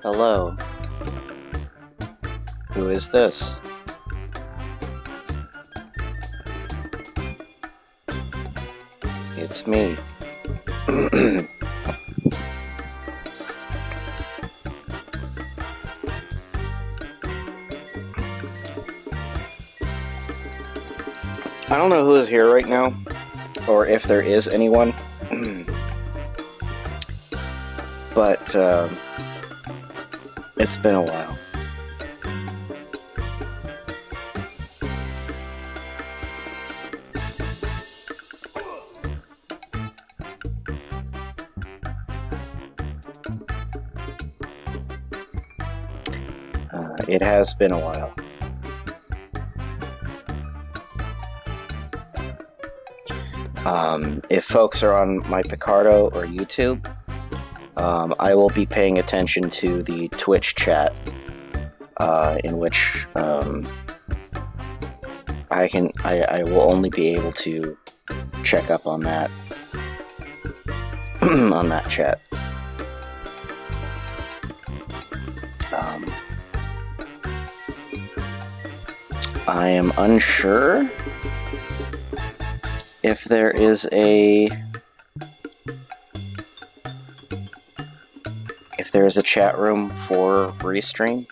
Hello. Who is this? It's me. I don't know who is here right now, or if there is anyone, but it's been a while. It has been a while. If folks are on my Picardo or YouTube, I will be paying attention to the Twitch chat, in which I will only be able to check up on that on that chat. I am unsure if there is a chat room for Restream.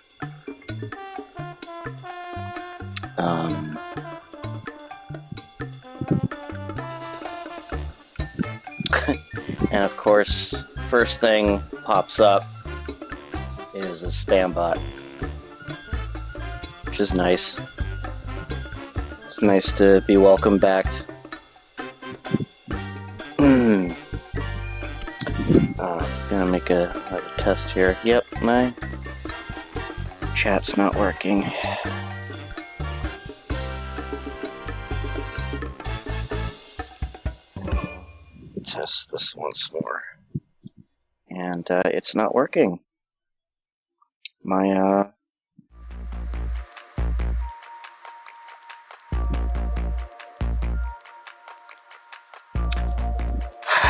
And of course, first thing pops up is a spam bot, which is nice. It's nice to be welcome back. Gonna make another test here. Yep, my chat's not working. Test this once more. And it's not working. My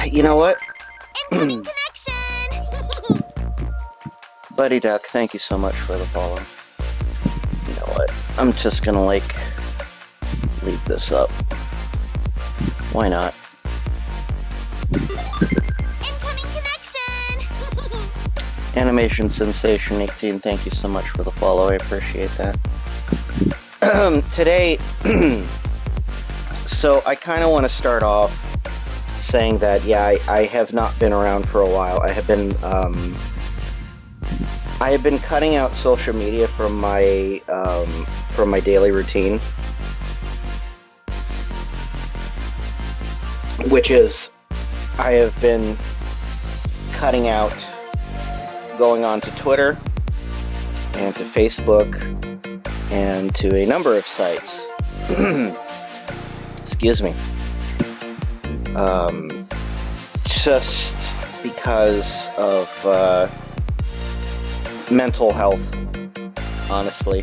you know what? Incoming connection! Buddy Duck, thank you so much for the follow. You know what? I'm just gonna, leave this up. Why not? Incoming connection! Animation Sensation 18, thank you so much for the follow. I appreciate that. Today, so I kind of want to start off saying that, yeah, I have not been around for a while. I have been cutting out social media from my daily routine, which is, I have been cutting out going on to Twitter and to Facebook and to a number of sites. Excuse me. Just because of mental health, honestly.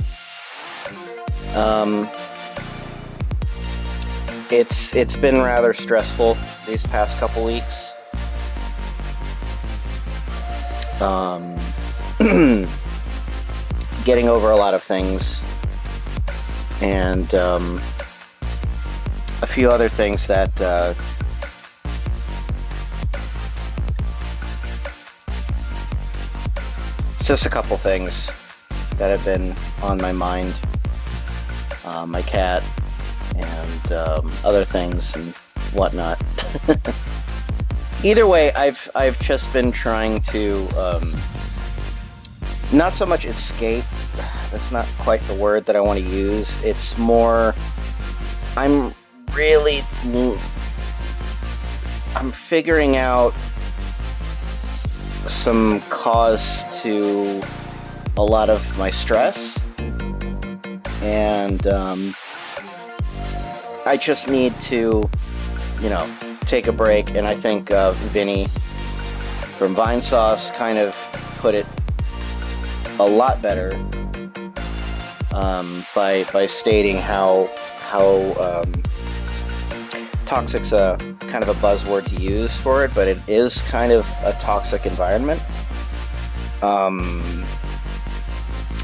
It's been rather stressful these past couple weeks. Getting over a lot of things, and a few other things that it's just a couple things that have been on my mind. My cat and other things and whatnot. Either way, I've just been trying to not so much escape. That's not quite the word that I want to use. It's more I'm figuring out some cause to a lot of my stress, and I just need to, take a break. And I think Vinny from Vinesauce kind of put it a lot better by stating how toxic's a kind of a buzzword to use for it, but it is kind of a toxic environment.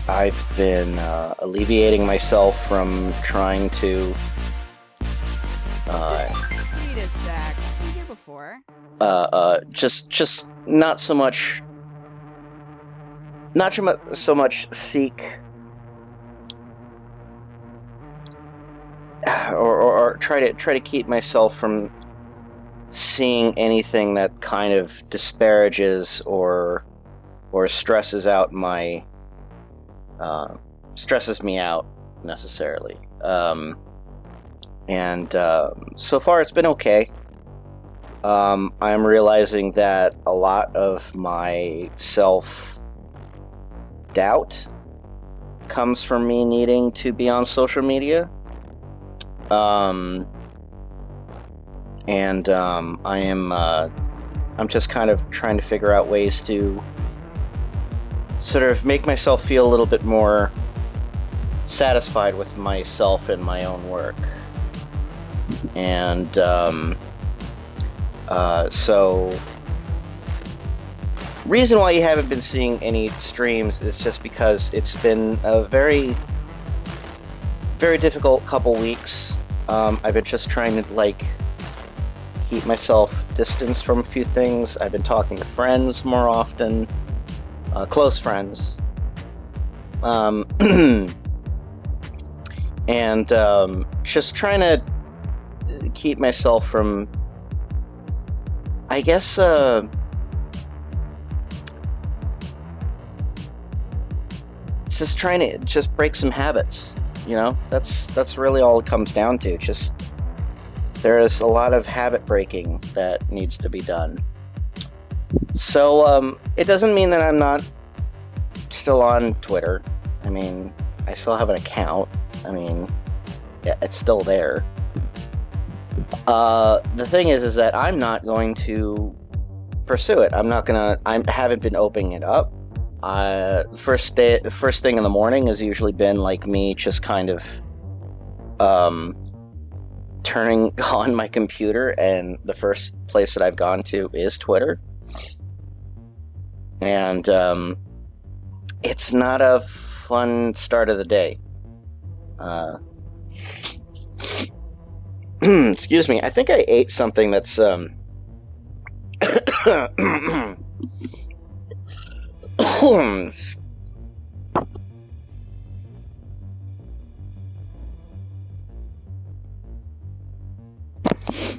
I've been alleviating myself from trying to Wait a sec. Been here before. just not so much seek or try to keep myself from seeing anything that kind of disparages or stresses me out necessarily. And so far it's been okay. I'm realizing that a lot of my self-doubt comes from me needing to be on social media. I'm just kind of trying to figure out ways to sort of make myself feel a little bit more satisfied with myself and my own work. And so reason why you haven't been seeing any streams is just because it's been a very, very difficult couple weeks. I've been just trying to keep myself distanced from a few things. I've been talking to friends more often, close friends, and just trying to keep myself from, I guess, just trying to break some habits. That's really all it comes down to. Just there is a lot of habit breaking that needs to be done. So it doesn't mean that I'm not still on Twitter. I mean, I still have an account. I mean, yeah, it's still there. The thing is that I'm not going to pursue it. I haven't been opening it up. The first thing in the morning has usually been me just kind of turning on my computer, and the first place that I've gone to is Twitter. And it's not a fun start of the day. Excuse me. I think I ate something that's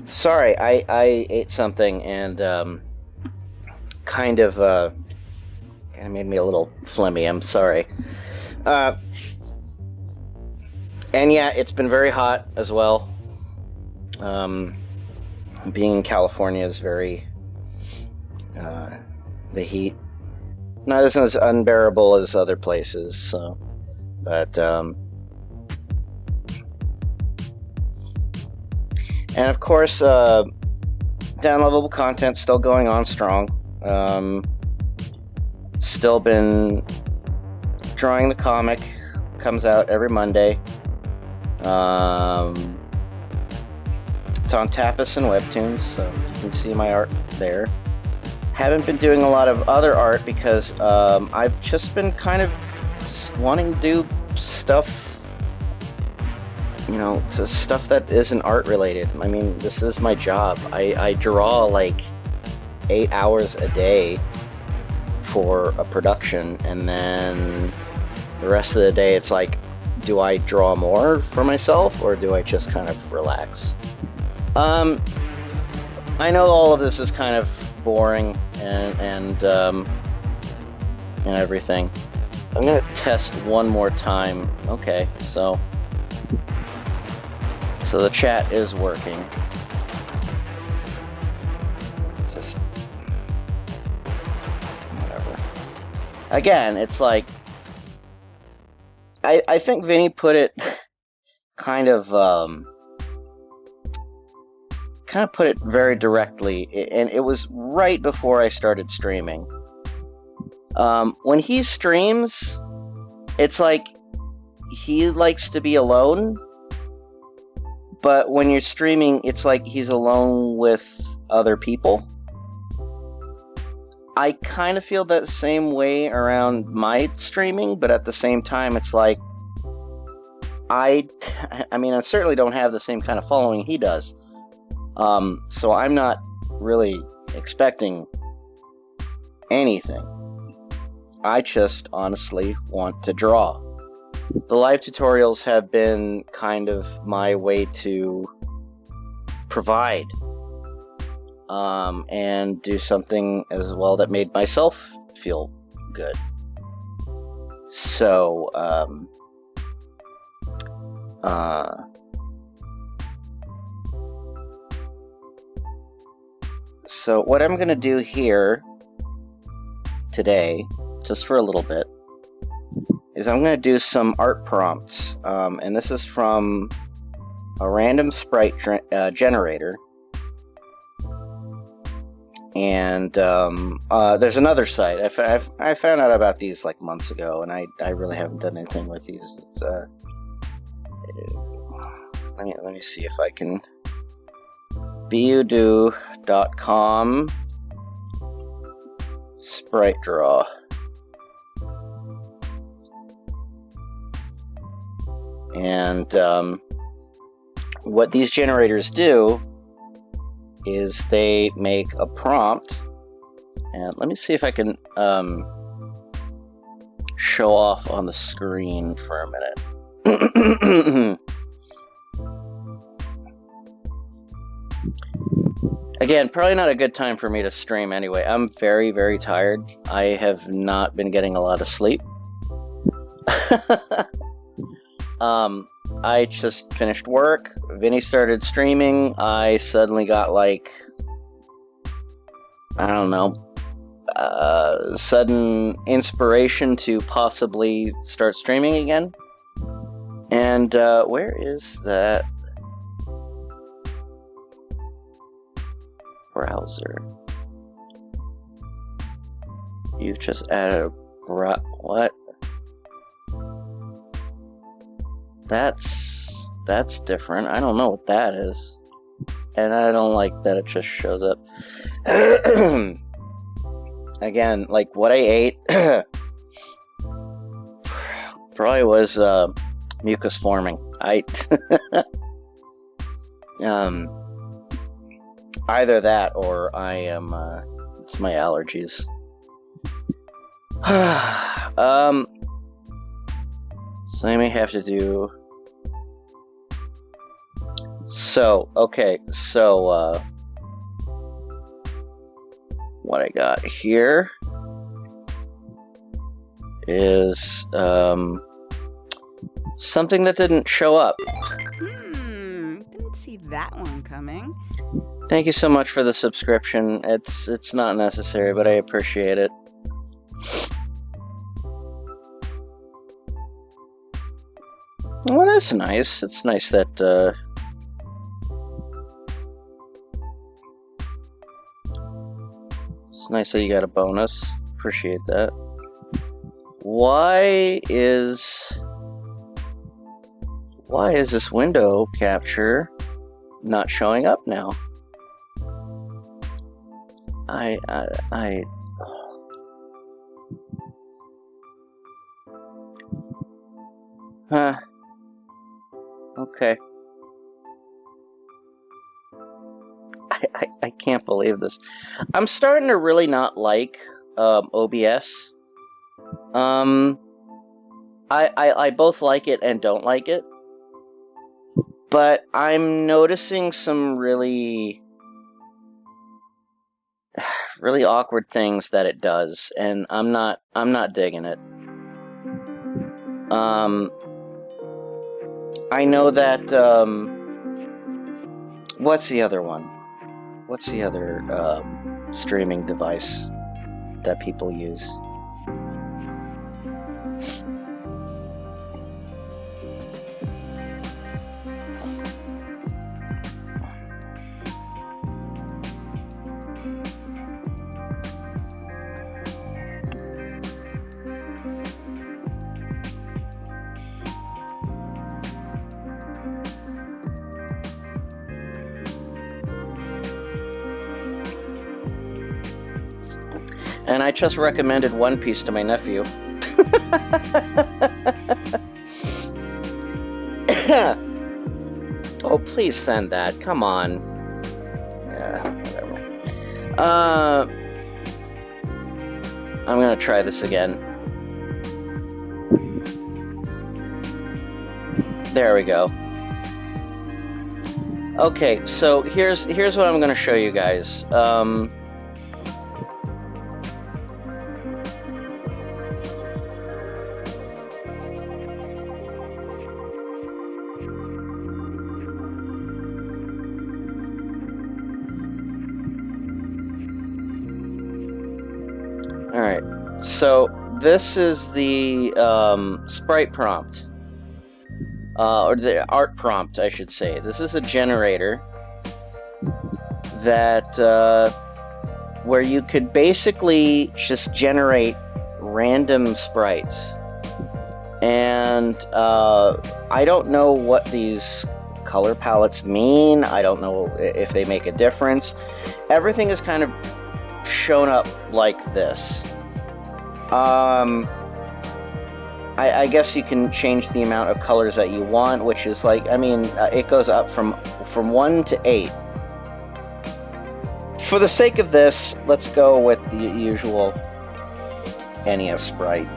sorry, I ate something and kind of made me a little phlegmy. I'm sorry. And yeah, it's been very hot as well. Being in California is very the heat not as unbearable as other places. So, but and of course, downloadable content still going on strong. Still been drawing the comic. Comes out every Monday. It's on Tapas and Webtoons, so you can see my art there. Haven't been doing a lot of other art because I've just been kind of wanting to do stuff, stuff that isn't art related. I mean, this is my job. I draw 8 hours a day for a production, and then the rest of the day it's do I draw more for myself or do I just kind of relax? I know all of this is kind of boring and everything. I'm gonna test one more time. Okay, so the chat is working. Just whatever. Again, it's like I think Vinny put it kind of put it very directly, and it was right before I started streaming. When he streams, it's like he likes to be alone, but when you're streaming, it's like he's alone with other people. I kind of feel that same way around my streaming, but at the same time, it's like I mean, I certainly don't have the same kind of following he does. So I'm not really expecting anything. I just honestly want to draw. The live tutorials have been kind of my way to provide and do something as well that made myself feel good. So, so what I'm going to do here today, just for a little bit, is I'm going to do some art prompts. And this is from a random sprite generator. And there's another site. I found out about these like months ago, and I really haven't done anything with these. It's, let me see if I can. budo.com Sprite draw. And what these generators do is they make a prompt, and let me see if I can show off on the screen for a minute. Again, probably not a good time for me to stream anyway. I'm very, very tired. I have not been getting a lot of sleep. I just finished work. Vinny started streaming. I suddenly got like, I don't know, sudden inspiration to possibly start streaming again. And where is that browser? You've just added a what? That's different. I don't know what that is. And I don't like that it just shows up. Again, like what I ate probably was mucus forming. Either that or I am it's my allergies. So I may have to do. So, okay, so what I got here is something that didn't show up. Didn't see that one coming. Thank you so much for the subscription. It's not necessary, but I appreciate it. Well, that's nice. It's nice that it's nice that you got a bonus. Appreciate that. Why is this window capture not showing up now? Huh. Okay. I can't believe this. I'm starting to really not like OBS. I both like it and don't like it. But I'm noticing some really really awkward things that it does, and I'm not digging it. I know that, what's the other one? What's the other, streaming device that people use? And I just recommended One Piece to my nephew. Oh, please send that. Come on. Yeah, whatever. I'm gonna try this again. There we go. Okay, so here's what I'm gonna show you guys. Alright, so this is the Sprite prompt. Or the art prompt, I should say. This is a generator that, where you could basically just generate random sprites. And I don't know what these color palettes mean. I don't know if they make a difference. Everything is kind of shown up like this. I guess you can change the amount of colors that you want, which is like, I mean, it goes up from 1 to 8. For the sake of this, let's go with the usual NES sprite.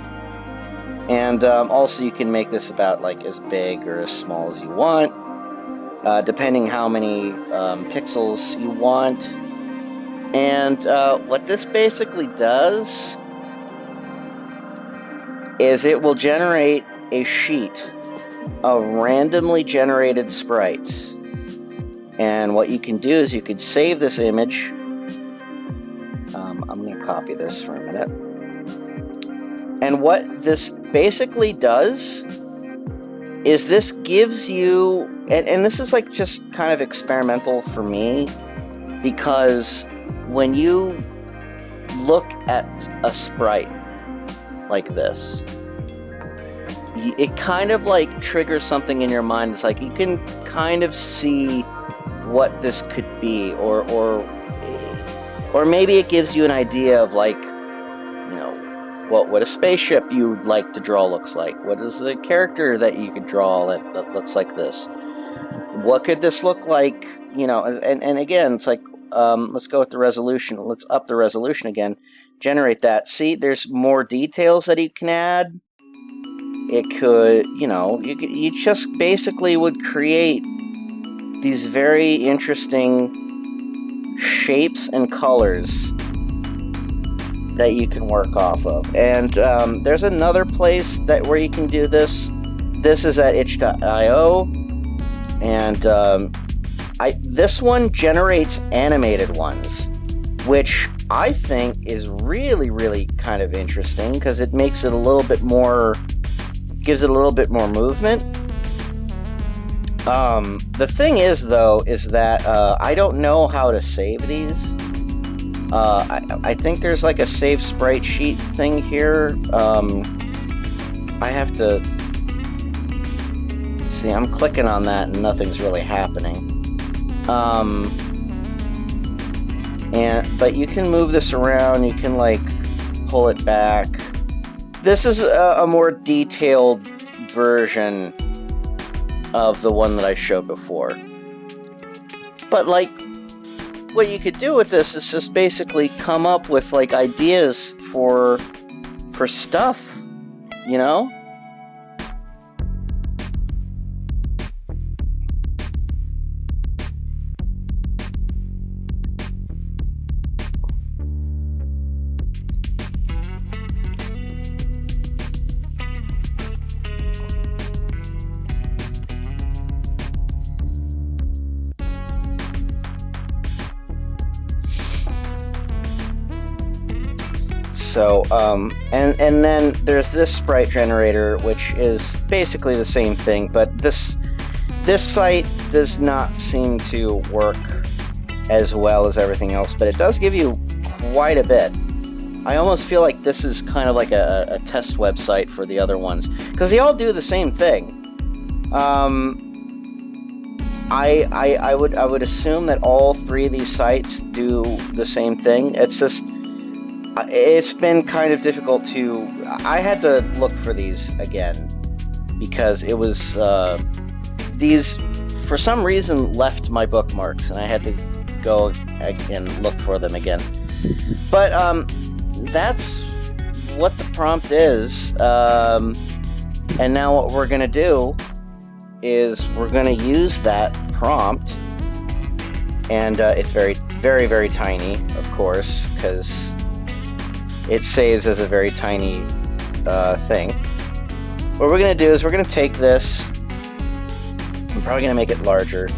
And also you can make this about like as big or as small as you want, depending how many pixels you want. And what this basically does is it will generate a sheet of randomly generated sprites. And what you can do is you could save this image. I'm going to copy this for a minute. And what this basically does is this gives you, and this is like just kind of experimental for me, because when you look at a sprite like this, it kind of like triggers something in your mind. It's like you can kind of see what this could be, or maybe it gives you an idea of like, you know, what a spaceship you'd like to draw looks like. What is a character that you could draw that looks like this? What could this look like? You know, and again, it's like, let's go with the resolution. Let's up the resolution again. Generate that. See, there's more details that you can add. It could, you know, you just basically would create these very interesting shapes and colors that you can work off of. And there's another place where you can do this. This is at itch.io, and this one generates animated ones, which I think is really, really kind of interesting because it makes it a little bit more, gives it a little bit more movement. The thing is, though, is that I don't know how to save these. I think there's like a save sprite sheet thing here. I have to see. I'm clicking on that and nothing's really happening. But you can move this around. You can like pull it back. This is a more detailed version of the one that I showed before. But like, what you could do with this is just basically come up with like ideas for stuff, you know? So, and then there's this sprite generator, which is basically the same thing, but this site does not seem to work as well as everything else, but it does give you quite a bit. I almost feel like this is kind of like a test website for the other ones, because they all do the same thing. I would assume that all three of these sites do the same thing. It's been kind of difficult to... I had to look for these again, because it was... these, for some reason, left my bookmarks, and I had to go and look for them again. But, that's what the prompt is. And now what we're going to do is we're going to use that prompt, and it's very, very, very tiny, of course, because it saves as a very tiny thing. What we're going to do is we're going to take this. I'm probably going to make it larger.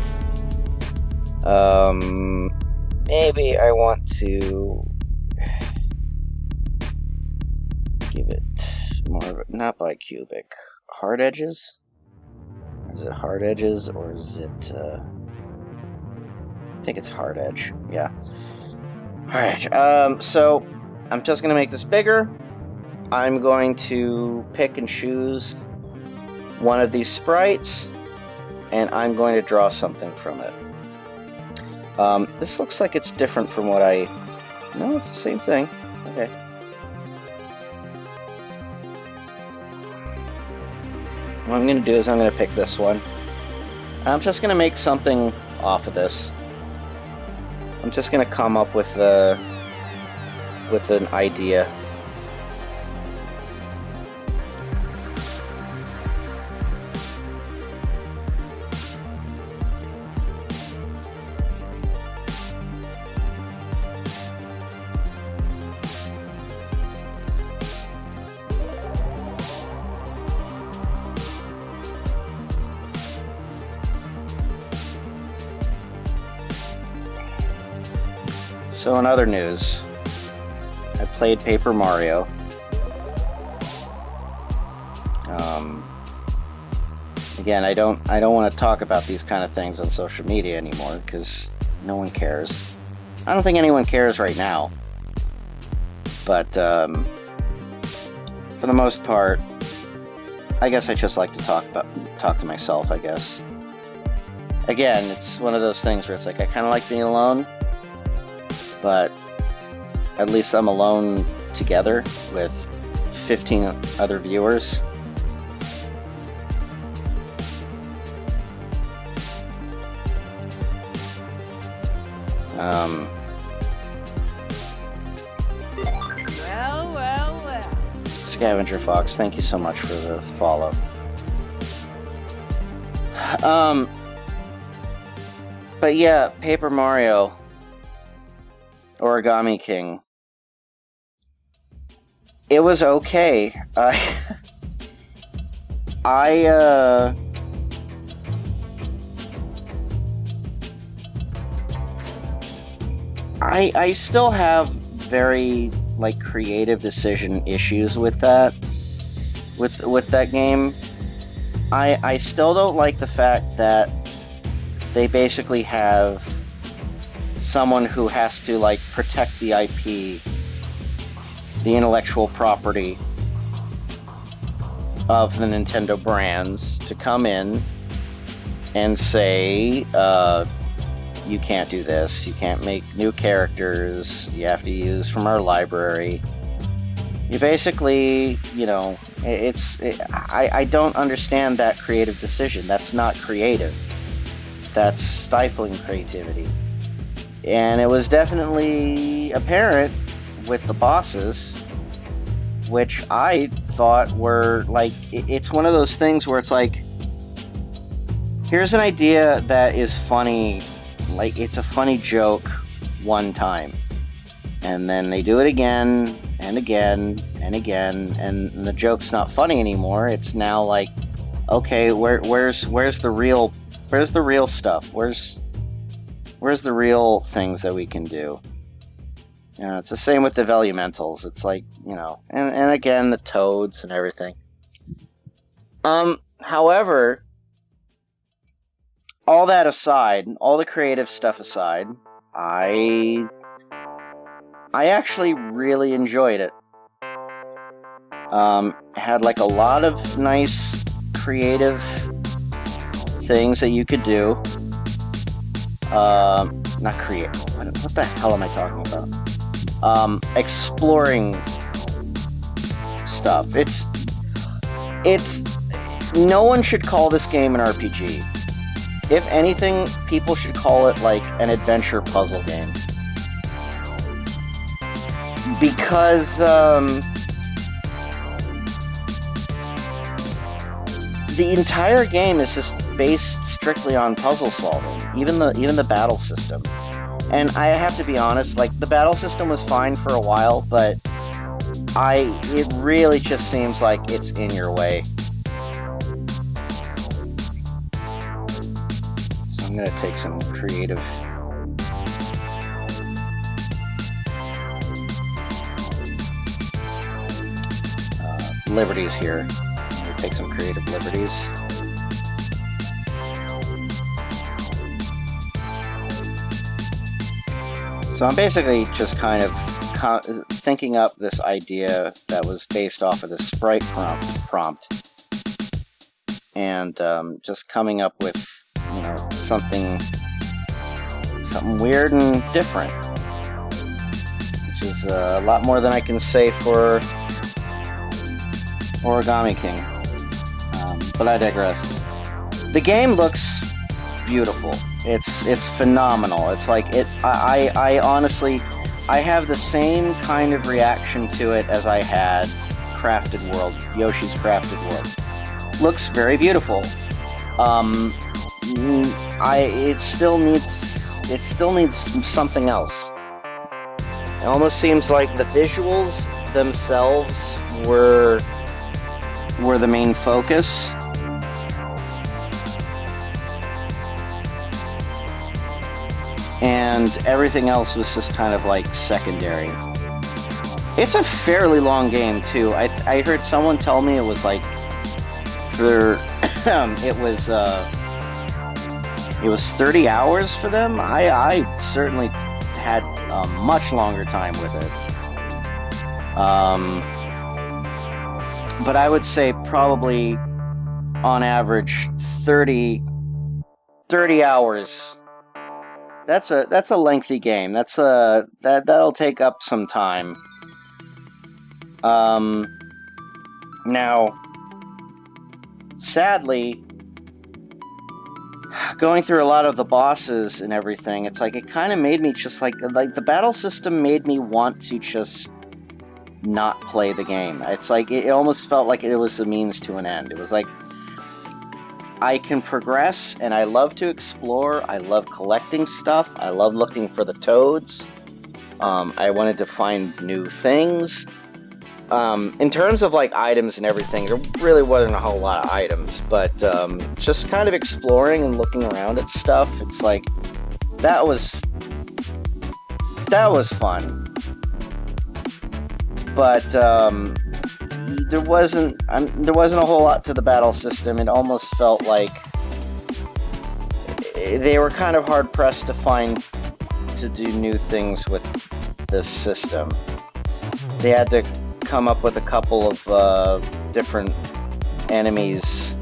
Maybe I want to give it more of a, not bicubic, hard edges? Is it hard edges, or is it, I think it's hard edge, yeah. Alright, so I'm just going to make this bigger. I'm going to pick and choose one of these sprites, and I'm going to draw something from it. This looks like it's different from what I... No, it's the same thing. Okay. What I'm going to do is I'm going to pick this one. I'm just going to make something off of this. I'm just going to come up with an idea. So in other news, I played Paper Mario. Again, I don't want to talk about these kind of things on social media anymore because no one cares. I don't think anyone cares right now. But for the most part, I guess I just like to talk to myself, I guess. Again, it's one of those things where it's like I kind of like being alone. But at least I'm alone together with 15 other viewers. Well. Scavenger Fox, thank you so much for the follow. But yeah, Paper Mario Origami King. It was okay. I still have very creative decision issues with that. With that game. I still don't like the fact that they basically have someone who has to protect the IP, the intellectual property of the Nintendo brands, to come in and say, you can't do this, you can't make new characters, you have to use from our library. You basically, I don't understand that creative decision. That's not creative. That's stifling creativity. And it was definitely apparent with the bosses, which I thought were it's one of those things where it's here's an idea that is funny, it's a funny joke one time, and then they do it again and again and again, and the joke's not funny anymore. It's now okay, where's the real stuff? Where's the real things that we can do? It's the same with the Velumentals. It's like, and again, the toads and everything. However, all that aside, all the creative stuff aside, I actually really enjoyed it. Had like a lot of nice creative things that you could do. Not create. What the hell am I talking about? Exploring stuff. It's no one should call this game an RPG. If anything, people should call it like an adventure puzzle game. Because the entire game is just based strictly on puzzle solving, even the battle system. And I have to be honest, like, the battle system was fine for a while, but it really just seems like it's in your way. So I'm gonna take some creative liberties here. I'm gonna take some creative liberties. So I'm basically just kind of thinking up this idea that was based off of the Sprite prompt, and just coming up with, something weird and different, which is a lot more than I can say for Origami King. But I digress. The game looks beautiful. It's phenomenal. It's like I honestly, I have the same kind of reaction to it as I had Crafted World, Yoshi's Crafted World. Looks very beautiful. It still needs something else. It almost seems like the visuals themselves were the main focus. And everything else was just kind of like secondary. It's a fairly long game too. I heard someone tell me it was like it was 30 hours for them. I certainly had a much longer time with it. But I would say probably on average 30 hours. That's a lengthy game. That'll take up some time. Now, sadly, going through a lot of the bosses and everything, it's like it kind of made me just like the battle system made me want to just not play the game. It's like it almost felt like it was a means to an end. It was like, I can progress, and I love to explore. I love collecting stuff. I love looking for the toads. I wanted to find new things. In terms of like items and everything, there really wasn't a whole lot of items, but just kind of exploring and looking around at stuff. It's like that was fun. But there wasn't a whole lot to the battle system. It almost felt like they were kind of hard pressed to do new things with this system. They had to come up with a couple of different enemies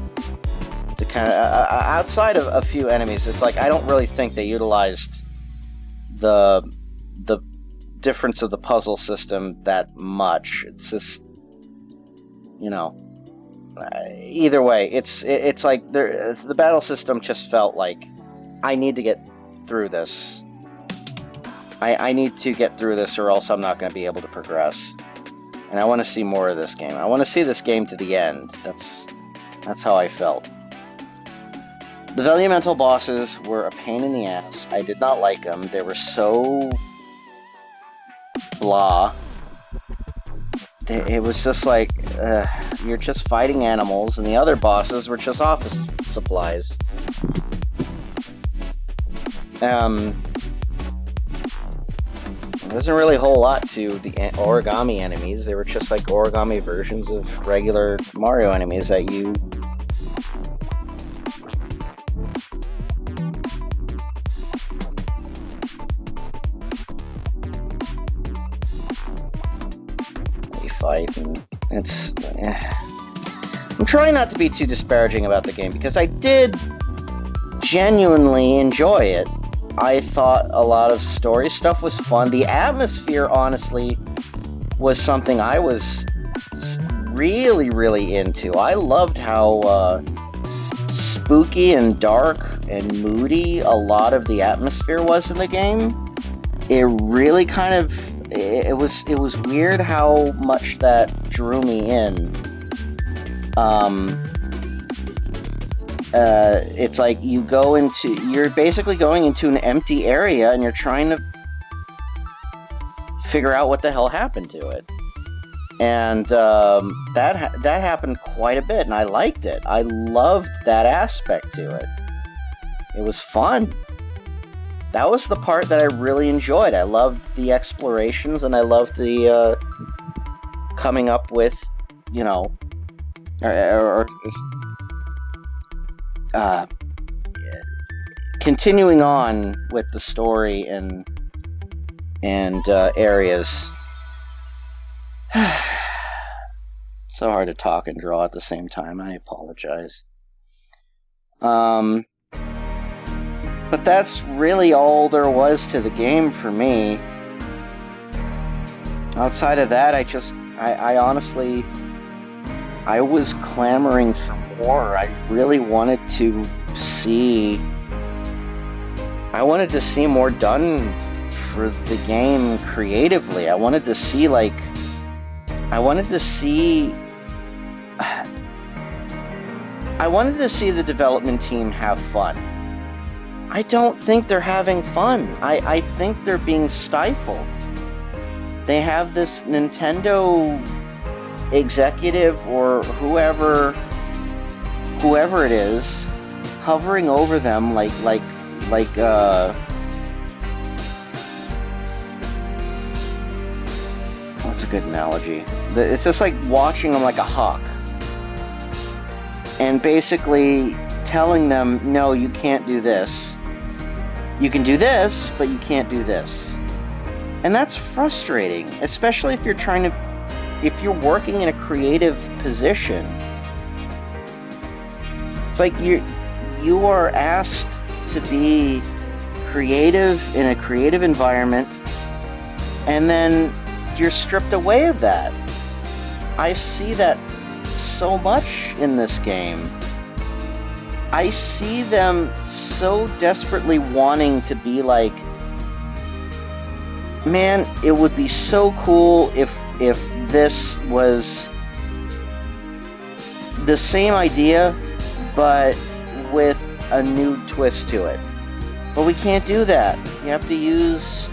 to kind of outside of a few enemies. It's like I don't really think they utilized the difference of the puzzle system that much. It's just, either way, it's like the battle system just felt like I need to get through this. I need to get through this, or else I'm not going to be able to progress. And I want to see more of this game. I want to see this game to the end. That's how I felt. The Velumental bosses were a pain in the ass. I did not like them. They were so blah. It was just like, you're just fighting animals, and the other bosses were just office supplies. There wasn't really a whole lot to the origami enemies. They were just like origami versions of regular Mario enemies that you... fight, and it's... I'm trying not to be too disparaging about the game, because I did genuinely enjoy it. I thought a lot of story stuff was fun. The atmosphere, honestly, was something I was really, really into. I loved how spooky and dark and moody a lot of the atmosphere was in the game. It really kind of... It was weird how much that drew me in. It's like you're basically going into an empty area and you're trying to figure out what the hell happened to it. And that happened quite a bit, and I liked it. I loved that aspect to it. It was fun. That was the part that I really enjoyed. I loved the explorations, and I loved the coming up with, continuing on with the story and areas. So hard to talk and draw at the same time. I apologize. But that's really all there was to the game for me. Outside of that, I honestly, I was clamoring for more. I really wanted to see... I wanted to see more done for the game creatively. I wanted to see, the development team have fun. I don't think they're having fun. I think they're being stifled. They have this Nintendo executive or whoever it is hovering over them like what's a good analogy? It's just like watching them like a hawk. And basically telling them, no, you can't do this. You can do this, but you can't do this. And that's frustrating, especially if if you're working in a creative position. It's like you are asked to be creative in a creative environment, and then you're stripped away of that. I see that so much in this game. I see them so desperately wanting to be like, man, it would be so cool if this was the same idea, but with a new twist to it. But we can't do that. You have to use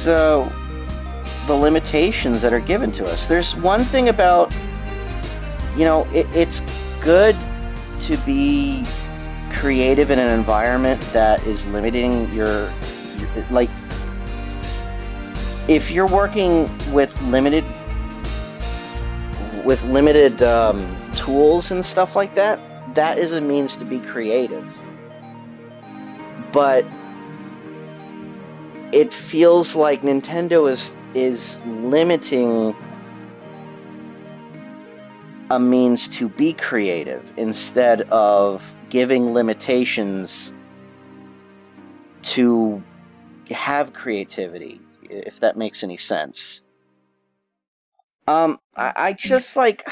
the limitations that are given to us. There's one thing about, it's good to be creative in an environment that is limiting your like, if you're working with limited tools and stuff like that, that is a means to be creative. But it feels like Nintendo is limiting a means to be creative instead of giving limitations to have creativity, if that makes any sense. I just like...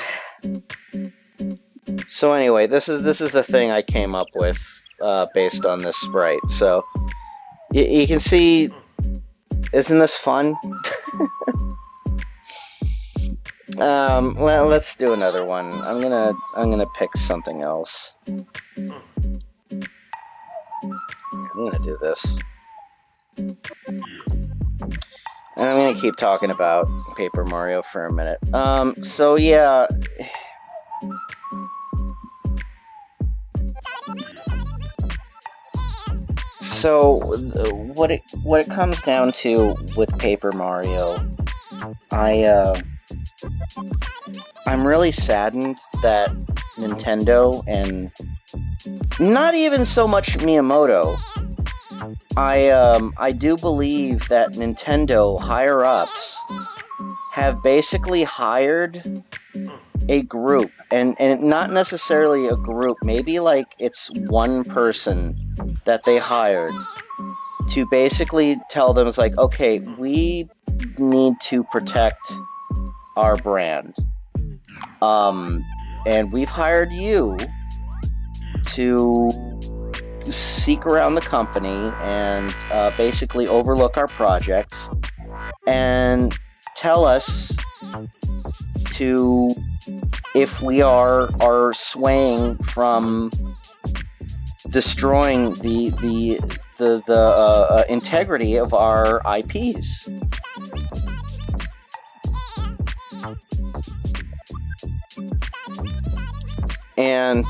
So anyway, this is the thing I came up with based on this sprite. So you can see, isn't this fun? Well, let's do another one. I'm gonna pick something else. I'm gonna do this. And I'm gonna keep talking about Paper Mario for a minute. So yeah. So what it comes down to with Paper Mario, I'm really saddened that Nintendo, and not even so much Miyamoto, I do believe that Nintendo higher-ups have basically hired a group, and not necessarily a group, maybe like it's one person that they hired to basically tell them, it's like, okay, we need to protect our brand. And we've hired you to seek around the company and basically overlook our projects and tell us to if we are swaying from destroying the integrity of our IPs. And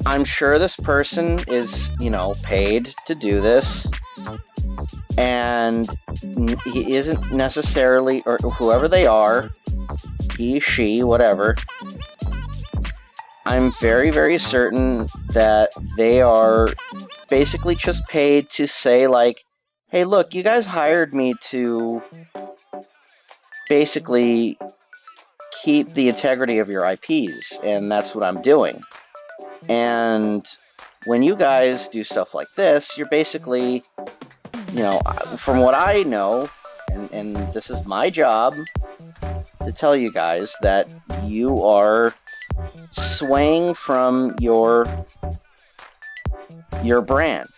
I'm sure this person is, paid to do this, and he isn't necessarily, or whoever they are, he, she, whatever, I'm very, very certain that they are basically just paid to say, like, hey, look, you guys hired me to basically keep the integrity of your IPs, and that's what I'm doing. And when you guys do stuff like this, you're basically, from what I know, and this is my job to tell you guys, that you are swaying from your brand.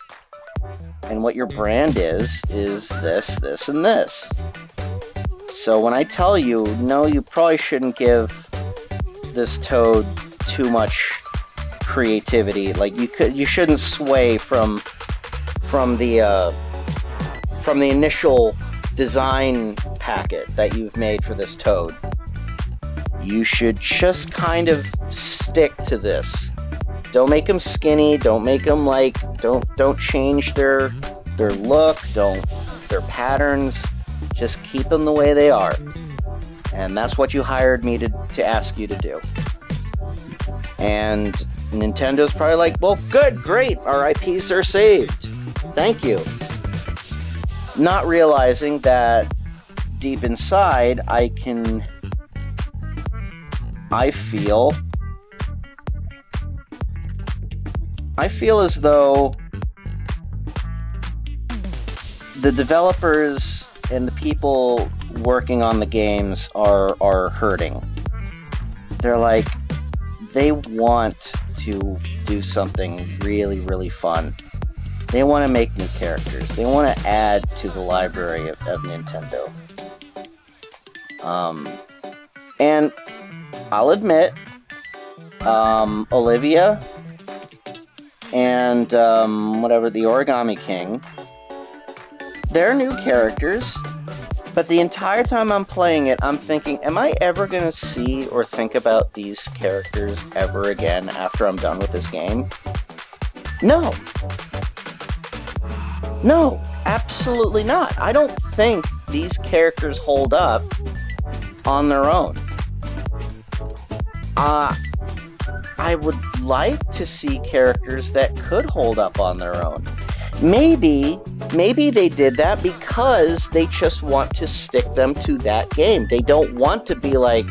And what your brand is this, this, and this. So when I tell you, no, you probably shouldn't give this Toad too much creativity. Like, you shouldn't sway from the initial design packet that you've made for this Toad. You should just kind of stick to this. Don't make them skinny. Don't make them don't change their look. Their patterns. Just keep them the way they are. And that's what you hired me to ask you to do. And Nintendo's probably like, well, good, great, our IPs are saved. Thank you. Not realizing that deep inside, I feel as though the developers and the people working on the games are hurting. They're like, they want to do something really, really fun. They want to make new characters. They want to add to the library of Nintendo. And I'll admit, Olivia and whatever, the Origami King, they're new characters, but the entire time I'm playing it, I'm thinking, am I ever going to see or think about these characters ever again after I'm done with this game? No. No, absolutely not. I don't think these characters hold up on their own. I would like to see characters that could hold up on their own. Maybe they did that because they just want to stick them to that game. They don't want to be like,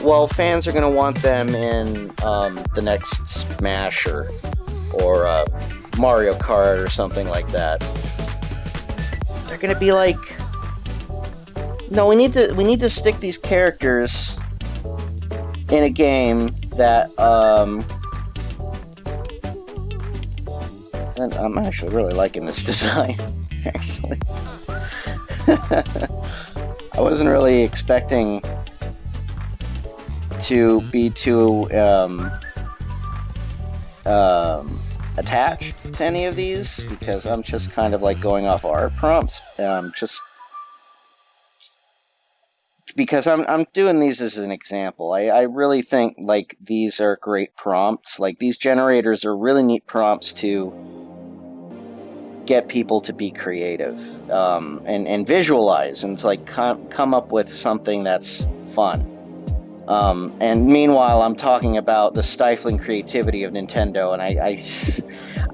well, fans are going to want them in the next Smash or Mario Kart or something like that. They're going to be like, no, we need to stick these characters in a game that and I'm actually really liking this design, actually. I wasn't really expecting to be too attached to any of these, because I'm just kind of like going off art prompts. Just because I'm doing these as an example. I really think like these are great prompts. Like, these generators are really neat prompts to get people to be creative and visualize, and it's like come up with something that's fun. And meanwhile, I'm talking about the stifling creativity of Nintendo, and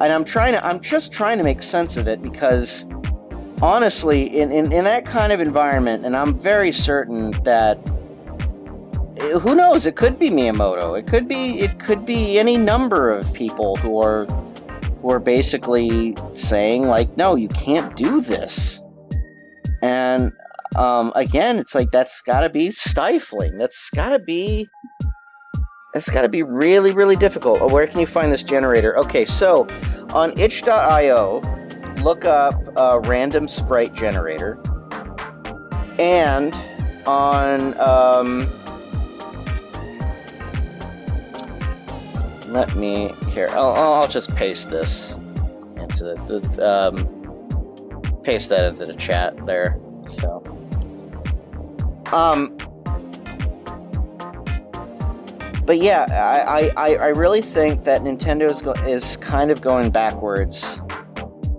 I'm just trying to make sense of it, because honestly, in that kind of environment, and I'm very certain that, who knows, it could be Miyamoto, it could be any number of people who are basically saying, like, no, you can't do this. And again, it's like, that's gotta be stifling. That's gotta be really, really difficult. Oh, where can you find this generator? Okay, so on itch.io, look up random sprite generator. And on let me here. I'll just paste this into paste that into the chat there. So, but yeah, I really think that Nintendo is kind of going backwards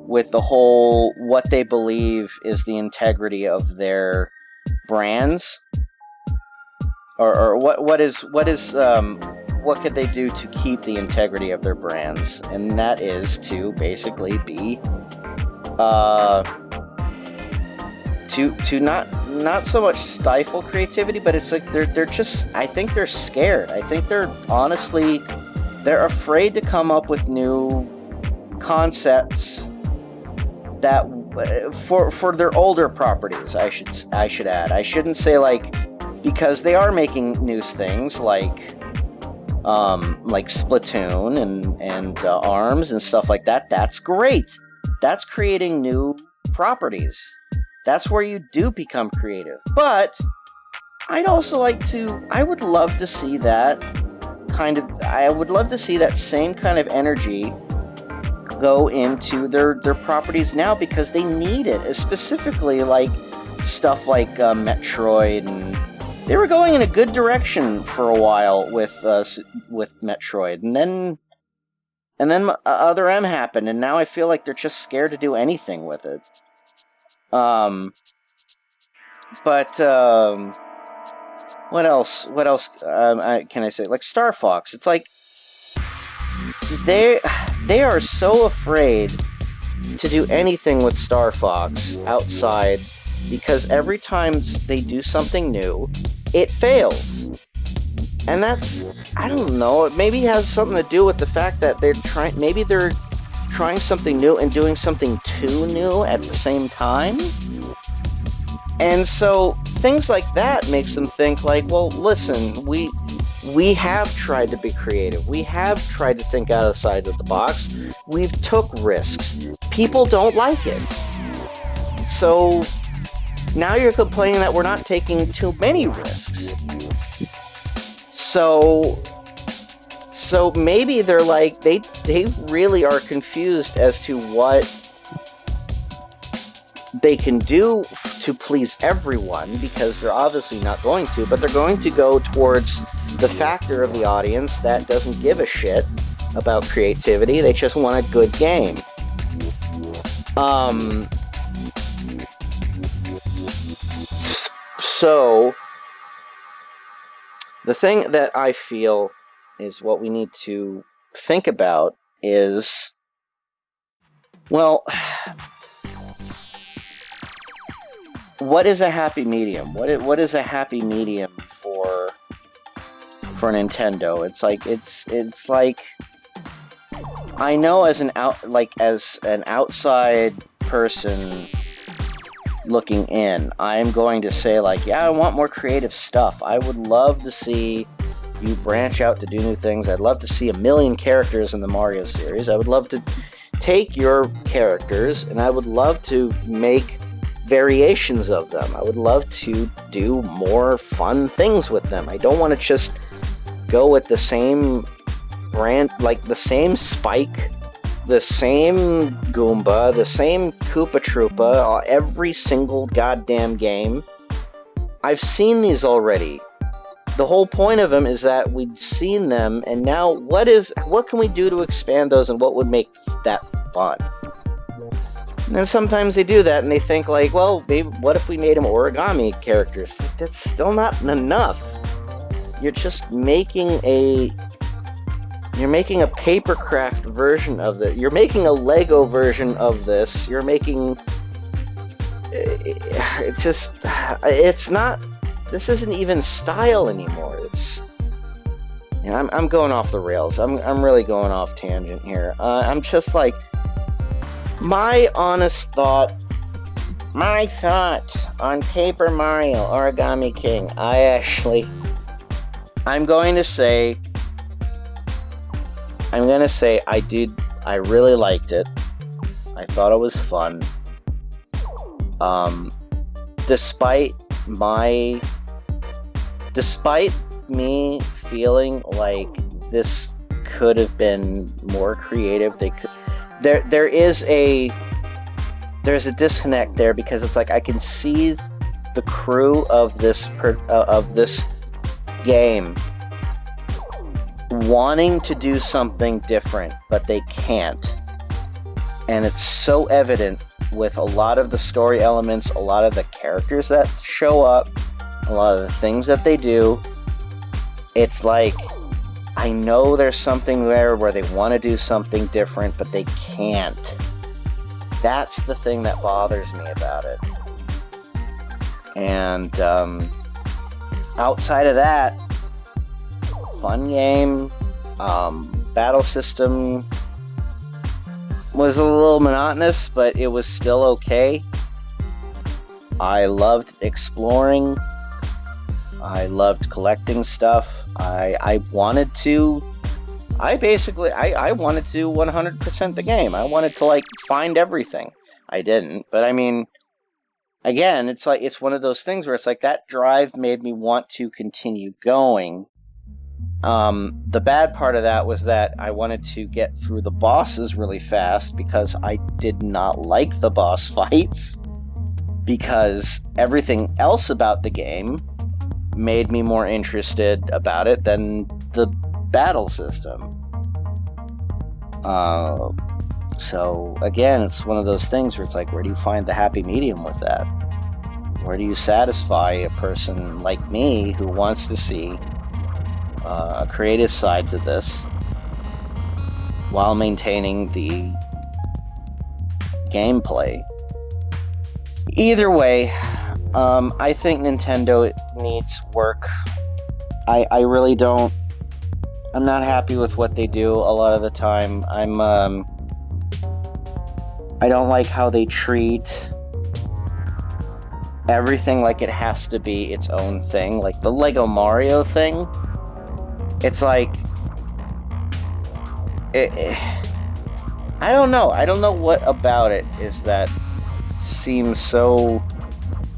with the whole what they believe is the integrity of their brands, or what could they do to keep the integrity of their brands? And that is to basically be to not so much stifle creativity, but it's like they're just, I think they're scared. I think they're afraid to come up with new concepts that for their older properties. I should add. I shouldn't say, like, because they are making new things like Splatoon and ARMS and stuff like that. That's great. That's creating new properties. That's where you do become creative. But I would love to see that same kind of energy go into their properties now, because they need it. Specifically, like stuff like Metroid, and they were going in a good direction for a while with Metroid, and then Other M happened, and now I feel like they're just scared to do anything with it. What else? Can I say? Like Star Fox. It's like they are so afraid to do anything with Star Fox outside, because every time they do something new, it fails. And that's, I don't know, it maybe has something to do with the fact that they're trying something new and doing something too new at the same time. And so things like that makes them think, like, well, listen, we have tried to be creative. We have tried to think outside of the box. We've took risks. People don't like it. So now you're complaining that we're not taking too many risks. So maybe they're like, they really are confused as to what they can do to please everyone, because they're obviously not going to, but they're going to go towards the factor of the audience that doesn't give a shit about creativity. They just want a good game. So the thing that I feel is what we need to think about is, well, what is a happy medium? What is a happy medium for Nintendo? It's like I know as an outside person looking in, I'm going to say, like, yeah, I want more creative stuff. I would love to see you branch out to do new things. I'd love to see 1 million characters in the Mario series. I would love to take your characters and I would love to make variations of them. I would love to do more fun things with them. I don't want to just go with the same brand, like the same Spike, the same Goomba, the same Koopa Troopa, every single goddamn game. I've seen these already. The whole point of them is that we'd seen them, and now what can we do to expand those, and what would make that fun? And then sometimes they do that and they think like, well, maybe what if we made them origami characters? That's still not enough. You're just making a papercraft version of it. You're making a Lego version of this. You're making it's not. This isn't even style anymore. It's. I'm going off the rails. I'm really going off tangent here. I'm just like. My thought on Paper Mario Origami King. I'm going to say I really liked it. I thought it was fun. Despite me feeling like this could have been more creative, there's a disconnect there, because it's like I can see the crew of this game wanting to do something different, but they can't. And it's so evident with a lot of the story elements, a lot of the characters that show up, a lot of the things that they do. It's like, I know there's something there where they want to do something different, but they can't. That's the thing that bothers me about it. And outside of that, fun game. Battle system was a little monotonous, but it was still okay. I loved exploring. I loved collecting stuff. I wanted to 100% the game. I wanted to like find everything. I didn't, but I mean, again, it's like it's one of those things where it's like that drive made me want to continue going. The bad part of that was that I wanted to get through the bosses really fast because I did not like the boss fights, because everything else about the game made me more interested about it than the battle system. So again, it's one of those things where it's like, where do you find the happy medium with that? Where do you satisfy a person like me who wants to see a creative side to this while maintaining the gameplay? Either way, I think Nintendo needs work. I really don't. I'm not happy with what they do a lot of the time. I don't like how they treat everything like it has to be its own thing. Like the Lego Mario thing. It's like... I don't know. I don't know what about it is that seems so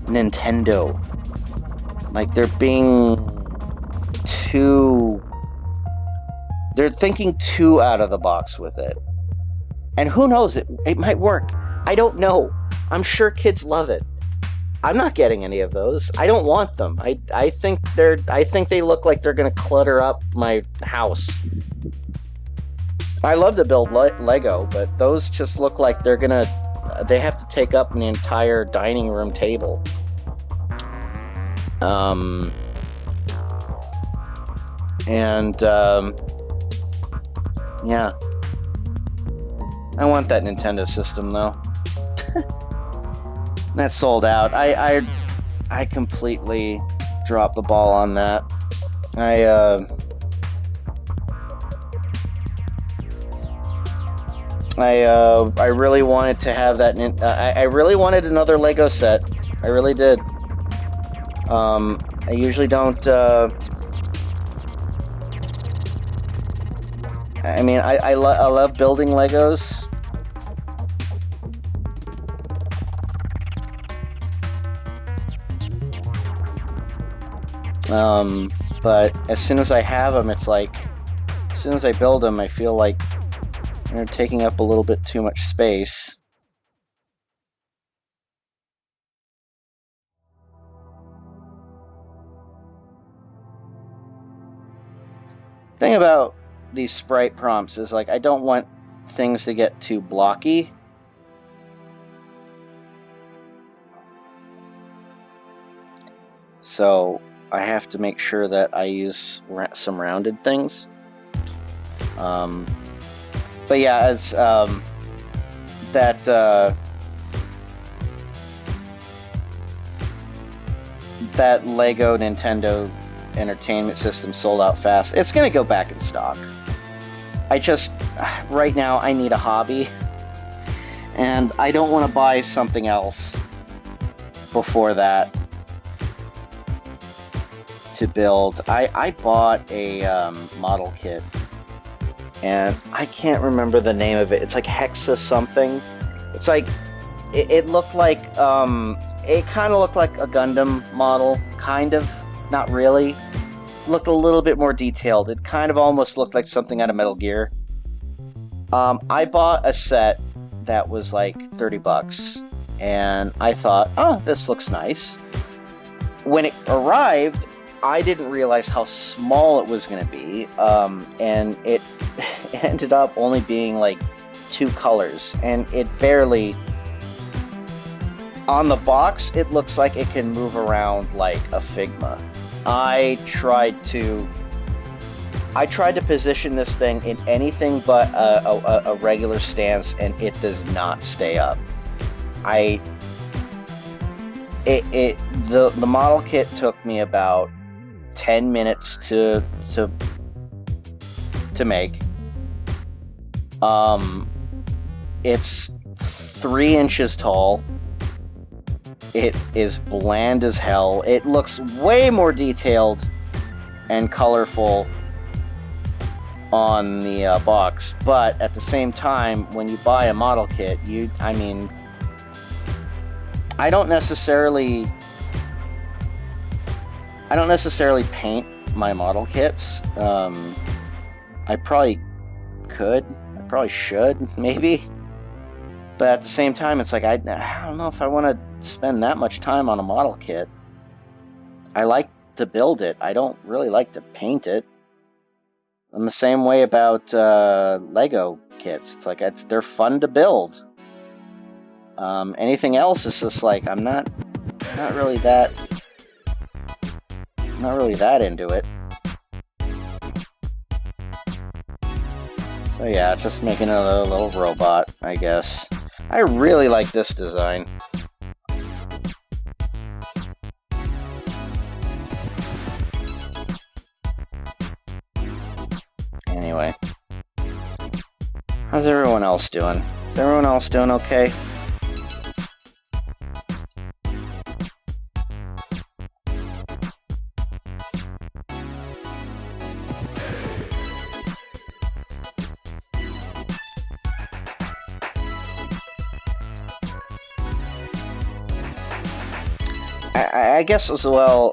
Nintendo. Like they're being too... They're thinking too out of the box with it. And who knows, it might work. I don't know. I'm sure kids love it. I'm not getting any of those. I don't want them. I think they look like they're gonna clutter up my house. I love to build Lego, but those just look like they have to take up an entire dining room table. Yeah. I want that Nintendo system, though. That's sold out. I completely dropped the ball on that. I really wanted to have that. I really wanted another Lego set. I really did. I usually don't. I love building Legos. But as soon as I have them, it's like, as soon as I build them, I feel like they're taking up a little bit too much space. The thing about these Sprite prompts is like, I don't want things to get too blocky. So I have to make sure that I use some rounded things. But yeah, as that Lego Nintendo Entertainment System sold out fast. It's gonna go back in stock. Right now I need a hobby, and I don't want to buy something else before that to build. I bought a model kit, and I can't remember the name of it. It's like Hexa something. It's like it looked like it kind of looked like a Gundam model, kind of, not really. Looked a little bit more detailed. It kind of almost looked like something out of Metal Gear. I bought a set that was like $30, and I thought, oh, this looks nice. When it arrived, I didn't realize how small it was going to be, and it ended up only being like 2 colors, and it barely... On the box, it looks like it can move around like a Figma. I tried to position this thing in anything but a regular stance, and it does not stay up. The model kit took me about 10 minutes to make. It's 3 inches tall. It is bland as hell. It looks way more detailed and colorful on the box, but at the same time, when you buy a model kit, I don't necessarily paint my model kits. I probably could. I probably should, maybe. But at the same time, it's like, I don't know if I want to spend that much time on a model kit. I like to build it. I don't really like to paint it. I'm the same way about Lego kits. It's like, they're fun to build. Anything else is just like, I'm not really that into it. So yeah, just making a little robot, I guess. I really like this design. Anyway. How's everyone else doing? Is everyone else doing okay? I guess as well,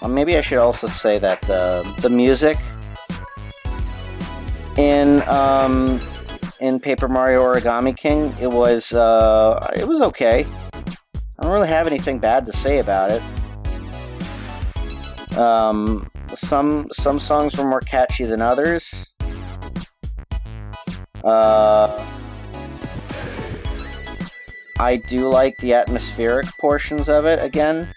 maybe I should also say that the music in Paper Mario Origami King, it was okay. I don't really have anything bad to say about it. Some songs were more catchy than others. I do like the atmospheric portions of it again.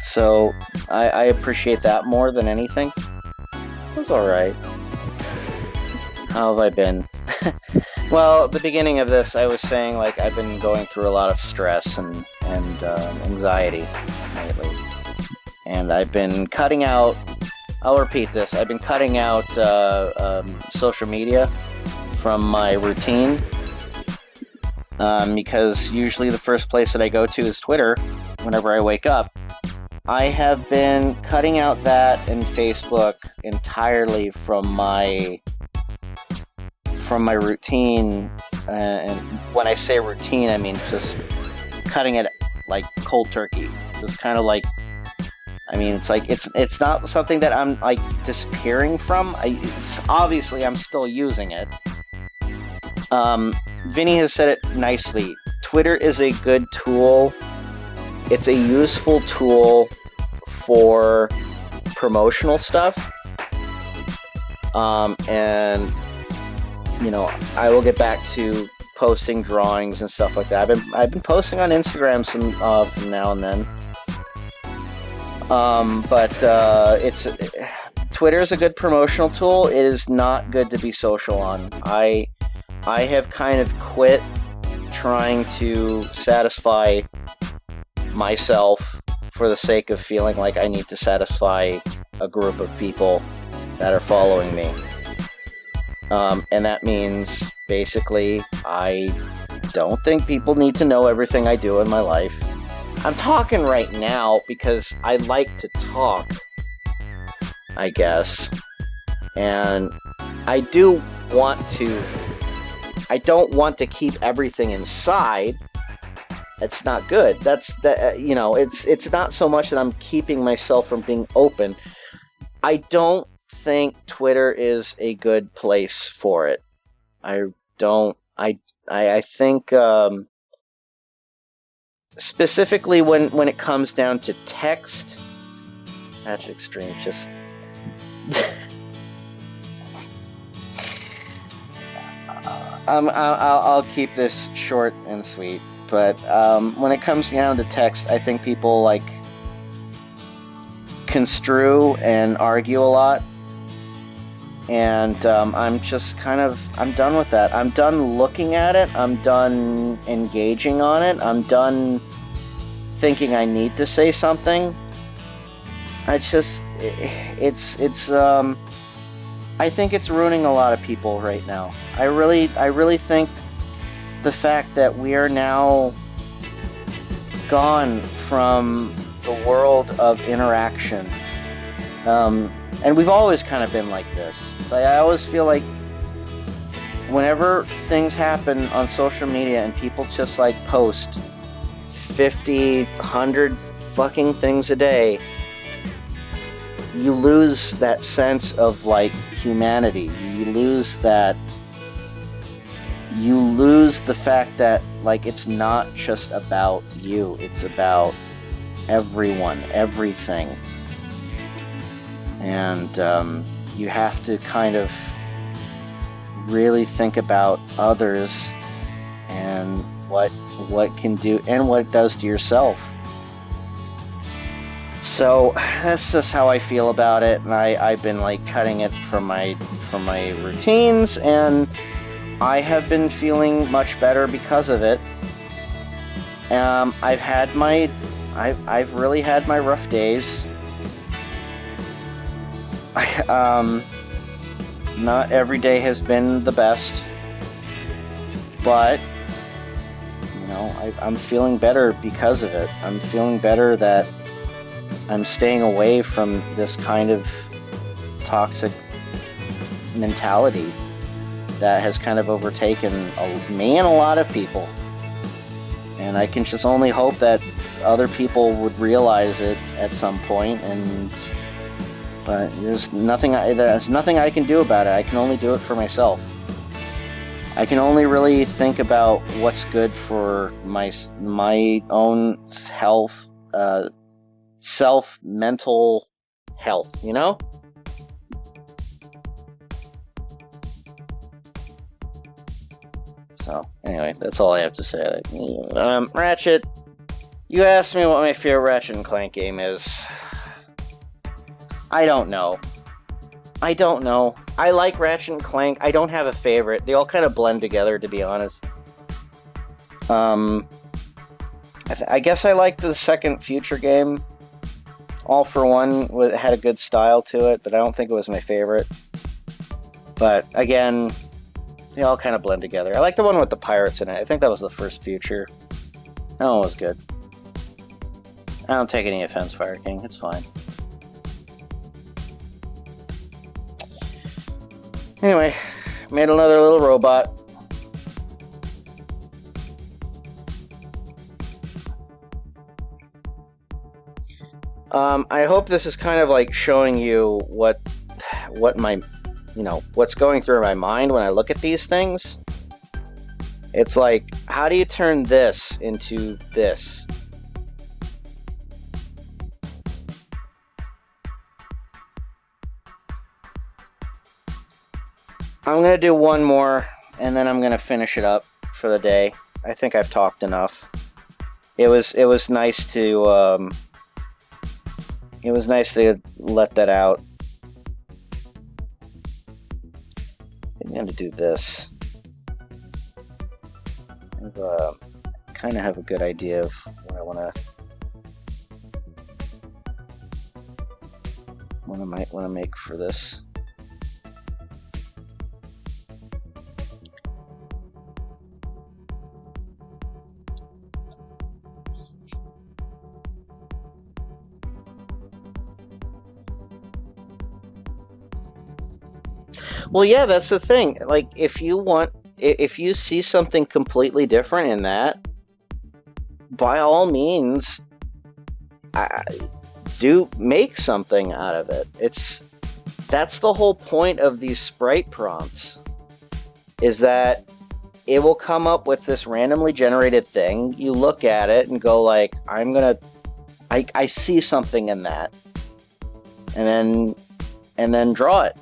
So I appreciate that more than anything. It was alright. How have I been? Well, at the beginning of this, I was saying, like, I've been going through a lot of stress and anxiety lately. And I've been cutting out... I'll repeat this. I've been cutting out social media from my routine because usually the first place that I go to is Twitter whenever I wake up. I have been cutting out that and Facebook entirely from my routine, and when I say routine, I mean just cutting it like cold turkey. Just kind of like, I mean, it's like it's not something that I'm like disappearing from. Obviously I'm still using it. Vinny has said it nicely. Twitter is a good tool. It's a useful tool for promotional stuff. And I will get back to posting drawings and stuff like that. I've been posting on Instagram some from now and then. But it's Twitter is a good promotional tool. It is not good to be social on. I have kind of quit trying to satisfy myself for the sake of feeling like I need to satisfy a group of people that are following me. And that means basically I don't think people need to know everything I do in my life. I'm talking right now because I like to talk, I guess. And I don't want to keep everything inside. It's not good. It's not so much that I'm keeping myself from being open. I don't think Twitter is a good place for it. I think specifically when it comes down to text, that's extreme. Just I'll keep this short and sweet. But when it comes down to text, I think people construe and argue a lot. And I'm done with that. I'm done looking at it. I'm done engaging on it. I'm done thinking I need to say something. I think it's ruining a lot of people right now. I really think the fact that we are now gone from the world of interaction. And we've always kind of been like this. I always feel like whenever things happen on social media and people just post 50, 100 fucking things a day, you lose that sense of humanity. You lose the fact that it's not just about you. It's about everyone, everything. And you have to kind of really think about others and what can do and what it does to yourself. So that's just how I feel about it, and I've been cutting it from my routines, and I have been feeling much better because of it. I've really had my rough days. Not every day has been the best, but I'm feeling better because of it. I'm feeling better that I'm staying away from this kind of toxic mentality that has kind of overtaken me and a lot of people. And I can just only hope that other people would realize it at some point. But there's nothing I can do about it. I can only do it for myself. I can only really think about what's good for my own health, mental health, So, anyway, that's all I have to say. Ratchet, you asked me what my favorite Ratchet and Clank game is. I don't know. I like Ratchet and Clank. I don't have a favorite. They all kind of blend together, to be honest. I guess I liked the second Future game. All for One had a good style to it, but I don't think it was my favorite. But again, they all kind of blend together. I like the one with the pirates in it. I think that was the first Future. That one was good. I don't take any offense, Fire King. It's fine. Anyway, made another little robot. I hope this is kind of showing you what my, what's going through my mind when I look at these things. It's how do you turn this into this? I'm going to do one more, and then I'm going to finish it up for the day. I think I've talked enough. It was nice to let that out. I'm going to do this. I kind of have a good idea of what I want to make for this. Well, yeah, that's the thing. Like, if you see something completely different in that, by all means, do make something out of it. That's the whole point of these Sprite prompts, is that it will come up with this randomly generated thing. You look at it and go like, I see something in that, and then draw it.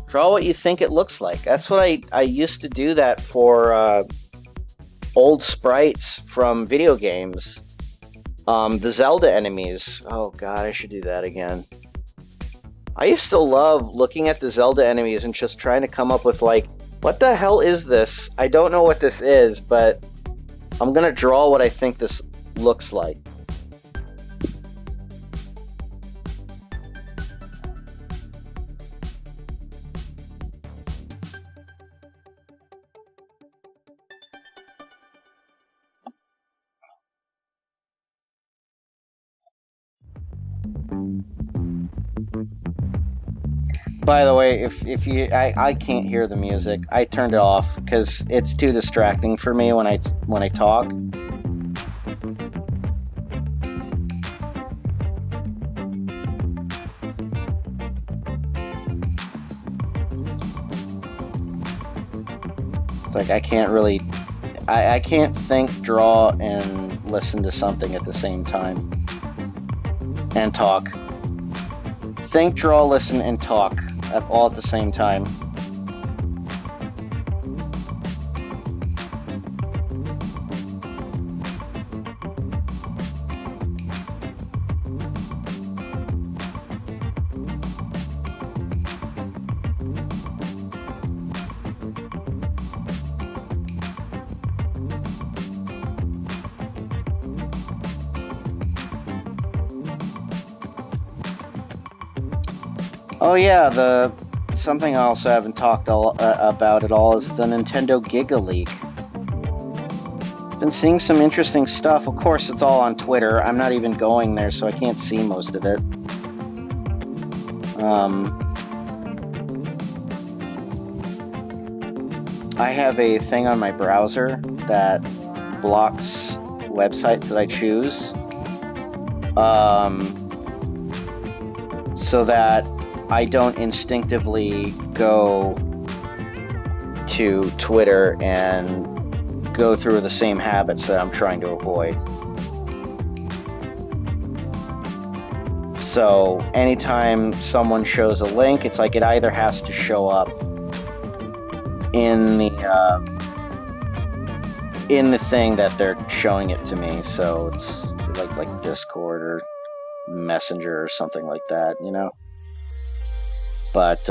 Draw what you think it looks like. That's what I used to do that for old sprites from video games. The Zelda enemies. Oh god, I should do that again. I used to love looking at the Zelda enemies and just trying to come up with like, what the hell is this? I don't know what this is, but I'm gonna draw what I think this looks like. By the way, if you, I can't hear the music. I turned it off because it's too distracting for me when I talk. It's like I can't really, I can't think, draw, and listen to something at the same time. And talk. Think, draw, listen, and talk all at the same time. Oh yeah, something else I haven't talked about at all is the Nintendo Gigaleak. Been seeing some interesting stuff. Of course, it's all on Twitter. I'm not even going there, so I can't see most of it. I have a thing on my browser that blocks websites that I choose, so that I don't instinctively go to Twitter and go through the same habits that I'm trying to avoid. So anytime someone shows a link, it's like it either has to show up in the thing that they're showing it to me. So it's like Discord or Messenger or something like that, you know? But,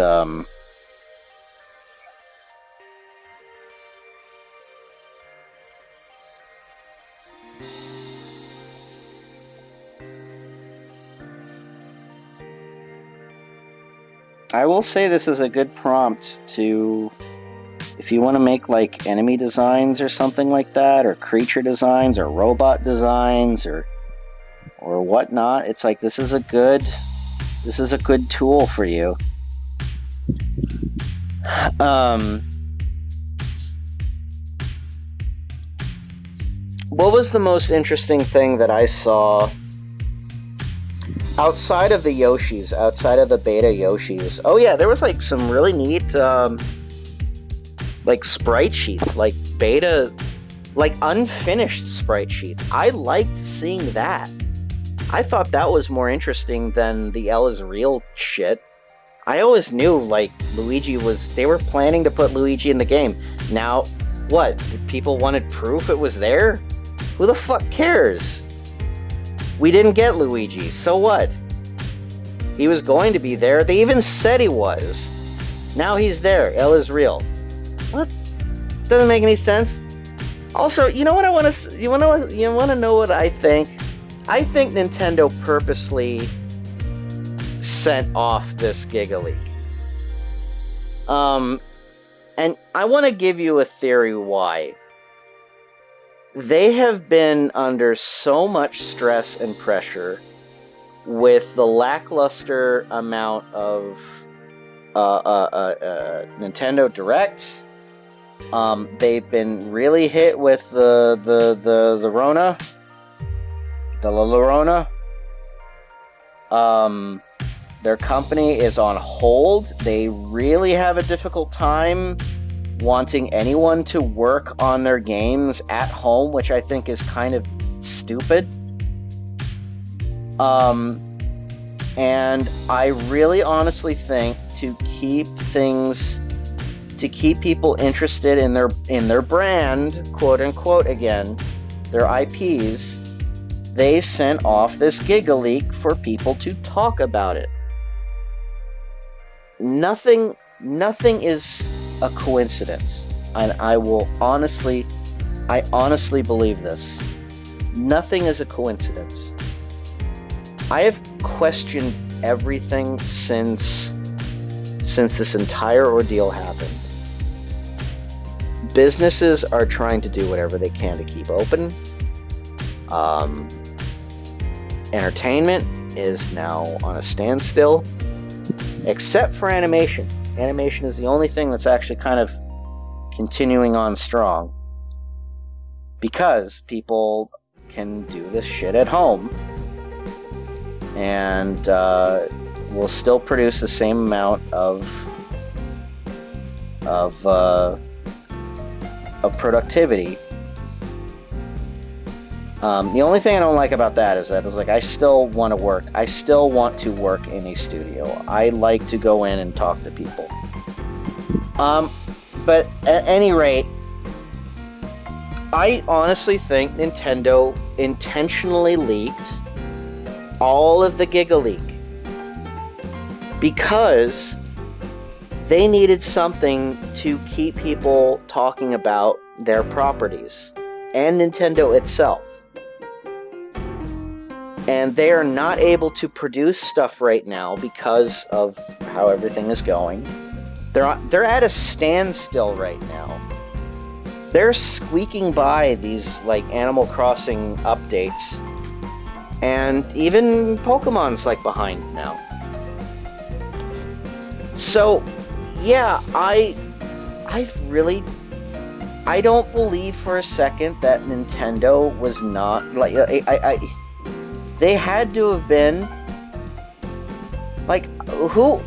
I will say this is a good prompt to, if you want to make like enemy designs or something like that, or creature designs, or robot designs, or whatnot. It's like this is a good tool for you. What was the most interesting thing that I saw outside of the Yoshis, outside of the beta Yoshis? Oh yeah, there was like some really neat like sprite sheets, like beta, like unfinished sprite sheets. I liked seeing that. I thought that was more interesting than the L is real shit. I always knew, like, they were planning to put Luigi in the game. Now, what? People wanted proof it was there? Who the fuck cares? We didn't get Luigi, so what? He was going to be there. They even said he was. Now he's there. El is real. What? Doesn't make any sense. Also, you know what I want to... You want to know what I think? I think Nintendo purposely sent off this Gigaleak. And I want to give you a theory why. They have been under so much stress and pressure with the lackluster amount of Nintendo Directs. They've been really hit with the Rona. The La Rona. Their company is on hold. They really have a difficult time wanting anyone to work on their games at home, which I think is kind of stupid. And I really honestly think to keep people interested in their brand, quote unquote again, their IPs, they sent off this Gigaleak for people to talk about it. Nothing is a coincidence. And I honestly believe this. Nothing is a coincidence. I have questioned everything since this entire ordeal happened. Businesses are trying to do whatever they can to keep open. Entertainment is now on a standstill, except for animation. Animation is the only thing that's actually kind of continuing on strong, because people can do this shit at home and will still produce the same amount of productivity. The only thing I don't like about that is that it's like I still want to work. I still want to work in a studio. I like to go in and talk to people. But at any rate, I honestly think Nintendo intentionally leaked all of the Gigaleak because they needed something to keep people talking about their properties and Nintendo itself. And they are not able to produce stuff right now because of how everything is going. They're at a standstill right now. They're squeaking by these like Animal Crossing updates, and even Pokemon's like behind now. So, yeah, I don't believe for a second that Nintendo was not like they had to have been like who,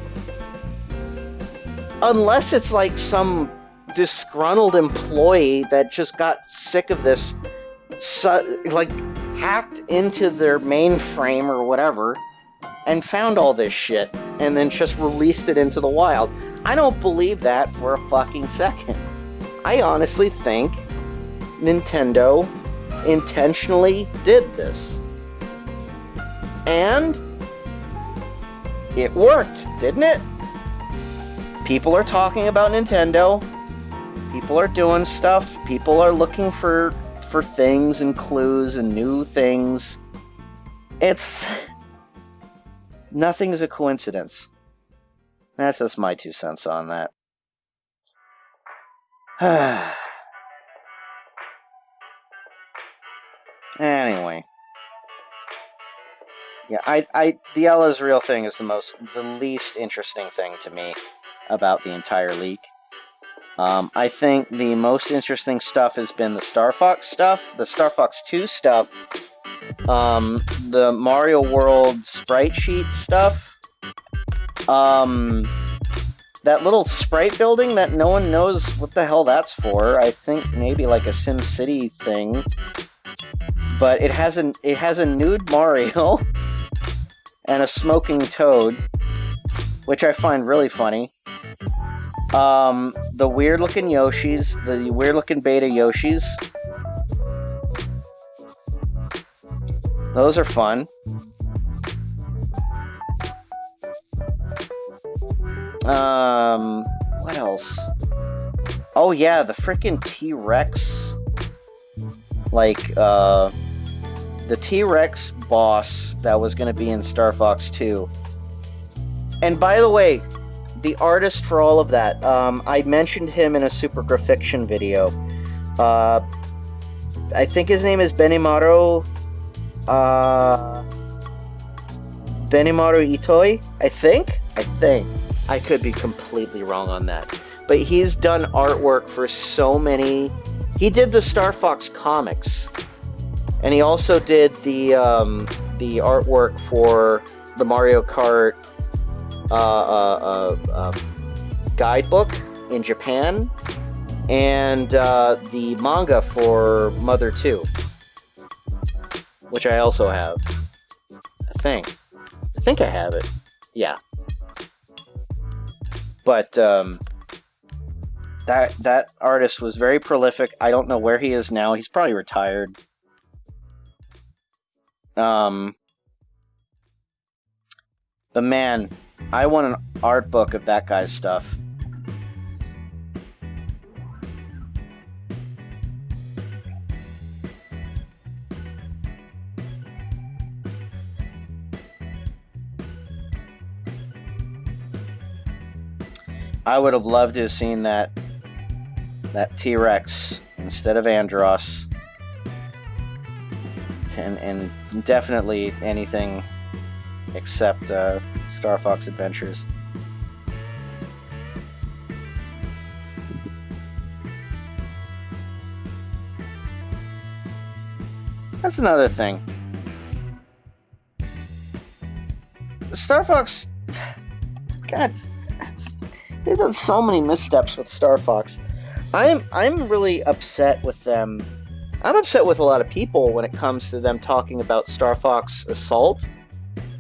unless it's like some disgruntled employee that just got sick of this, like hacked into their mainframe or whatever and found all this shit and then just released it into the wild. I don't believe that for a fucking second. I honestly think Nintendo intentionally did this. And it worked, didn't it? People are talking about Nintendo. People are doing stuff. People are looking for things and clues and new things. Nothing is a coincidence. That's just my 2 cents on that. Anyway. Yeah, the Ella's real thing is the least interesting thing to me about the entire leak. I think the most interesting stuff has been the Star Fox stuff, the Star Fox 2 stuff, the Mario World Sprite sheet stuff, that little Sprite building that no one knows what the hell that's for. I think maybe like a SimCity thing, but it has a nude Mario and a smoking Toad. which I find really funny. The weird-looking Yoshis, the weird-looking beta Yoshis. Those are fun. What else? Oh yeah, the freaking T-Rex. Like, the T-Rex boss that was going to be in Star Fox 2. And by the way, the artist for all of that, I mentioned him in a Super Graphiction video. I think his name is Benimaru Itoi, I think. I could be completely wrong on that. But he's done artwork for so many... He did the Star Fox comics. And he also did the artwork for the Mario Kart guidebook in Japan. And the manga for Mother 2. Which I also have. I think I have it. Yeah. But that artist was very prolific. I don't know where he is now. He's probably retired. But man, I want an art book of that guy's stuff. I would have loved to have seen that T-Rex instead of Andross. And definitely anything except Star Fox Adventures. That's another thing. Star Fox... God... They've done so many missteps with Star Fox. I'm really upset with them. I'm upset with a lot of people when it comes to them talking about Star Fox Assault.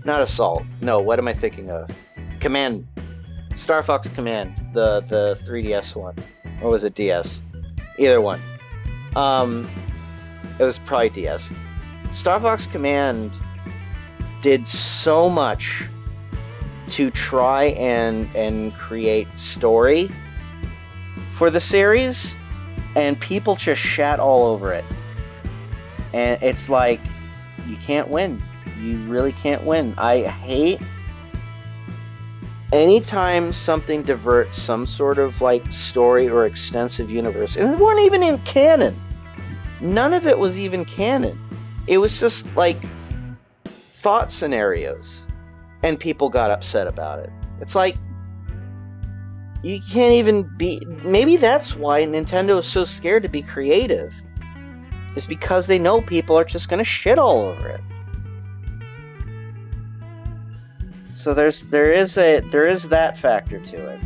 Not Assault. No, what am I thinking of? Command. Star Fox Command. The 3DS one. Or was it DS? Either one. It was probably DS. Star Fox Command did so much to try and create story for the series, and people just shat all over it. And it's like, you can't win. You really can't win. I hate anytime something diverts some sort of like story or extensive universe. And it weren't even in canon. None of it was even canon. It was just like thought scenarios. And people got upset about it. It's like, you can't even be... Maybe that's why Nintendo is so scared to be creative. Is because they know people are just gonna shit all over it. So there is that factor to it.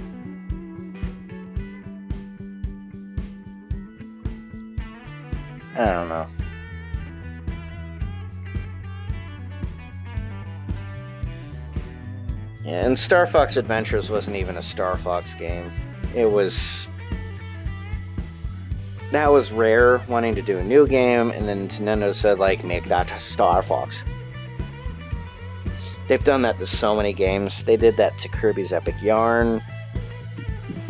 I don't know. Yeah, and Star Fox Adventures wasn't even a Star Fox game. It was... That was Rare wanting to do a new game, and then Nintendo said, like, make that Star Fox. They've done that to so many games. They did that to Kirby's Epic Yarn.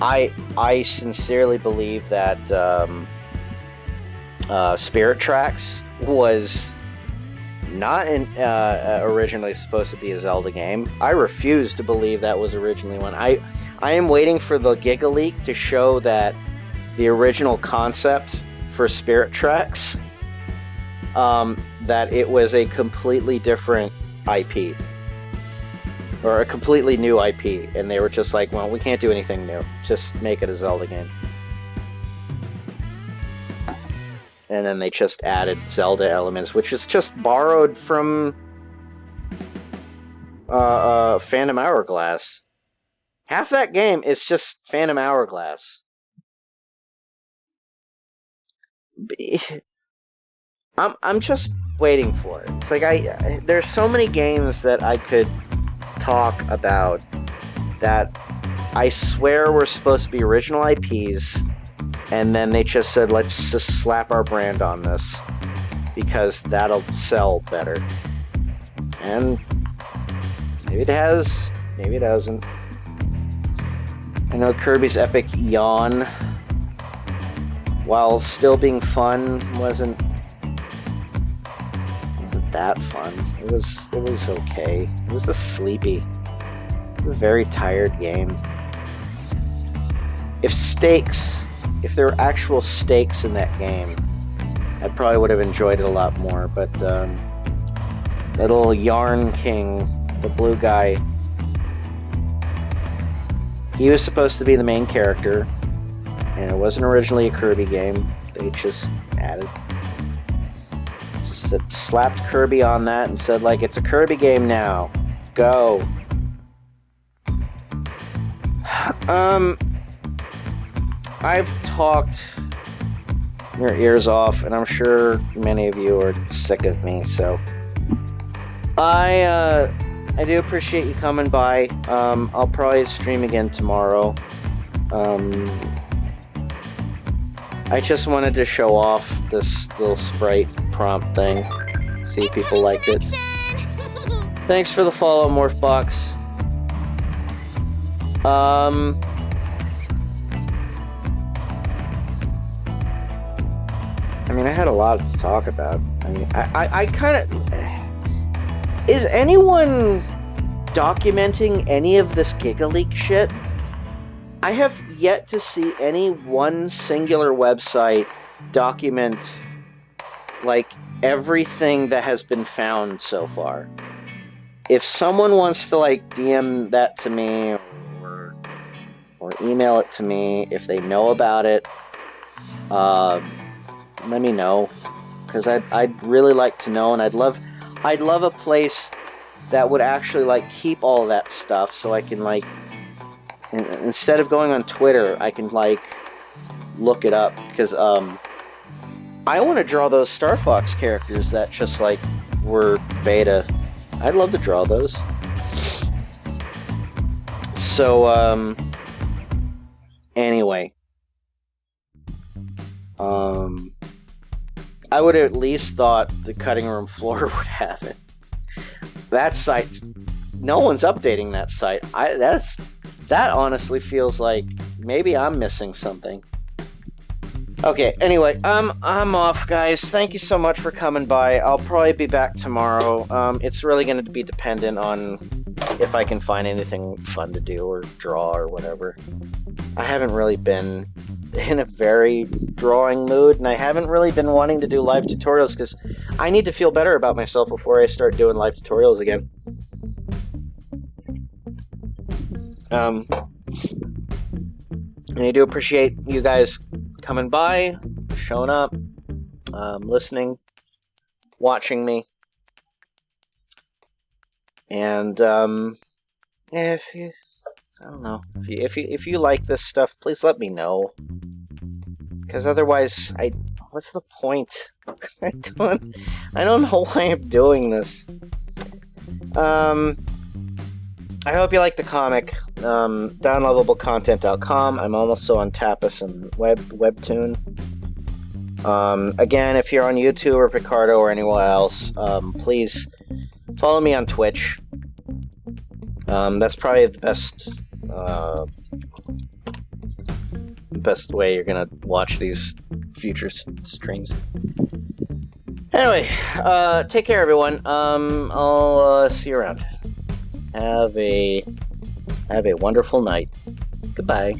I sincerely believe that Spirit Tracks was not originally supposed to be a Zelda game. I refuse to believe that was originally one. I am waiting for the Gigaleak to show that the original concept for Spirit Tracks, that it was a completely different IP. Or a completely new IP. And they were just like, well, we can't do anything new. Just make it a Zelda game. And then they just added Zelda elements, which is just borrowed from Phantom Hourglass. Half that game is just Phantom Hourglass. I'm just waiting for it. It's like there's so many games that I could talk about that I swear were supposed to be original IPs, and then they just said, let's just slap our brand on this, because that'll sell better. And maybe it has, maybe it doesn't. I know Kirby's Epic Yawn, while still being fun, wasn't that fun. It was okay. It was just sleepy. It was a very tired game. If there were actual stakes in that game, I probably would have enjoyed it a lot more, but little Yarn King, the blue guy, he was supposed to be the main character, and it wasn't originally a Kirby game. They just slapped Kirby on that and said, like, it's a Kirby game now. Go. I've talked your ears off, and I'm sure many of you are sick of me, so I do appreciate you coming by. I'll probably stream again tomorrow. I just wanted to show off this little Sprite prompt thing. See if people liked it. Thanks for the follow, Morphbox. I mean, I had a lot to talk about. I mean, I kind of... Is anyone documenting any of this Gigaleak shit? I have yet to see any one singular website document, like, everything that has been found so far. If someone wants to, like, DM that to me, or email it to me, if they know about it, let me know, because I'd really like to know, and I'd love a place that would actually, like, keep all that stuff, so I can, like, instead of going on Twitter, I can, like, look it up, because I want to draw those Star Fox characters that just, like, were beta. I'd love to draw those. So anyway, I would have at least thought the cutting room floor would have it. That site, no one's updating that site. That honestly feels like maybe I'm missing something. Okay, anyway, I'm off, guys. Thank you so much for coming by. I'll probably be back tomorrow. It's really going to be dependent on if I can find anything fun to do or draw or whatever. I haven't really been in a very drawing mood, and I haven't really been wanting to do live tutorials because I need to feel better about myself before I start doing live tutorials again. And I do appreciate you guys coming by, showing up, listening, watching me, and if you, I don't know, if you like this stuff, please let me know, because otherwise, what's the point? I don't know why I'm doing this. I hope you like the comic. Downloadablecontent.com. I'm also on Tapas and Webtoon. Again, if you're on YouTube or Picardo or anywhere else, please follow me on Twitch. That's probably the best way you're gonna watch these future streams. Anyway, take care, everyone. I'll see you around. Have a wonderful night. Goodbye.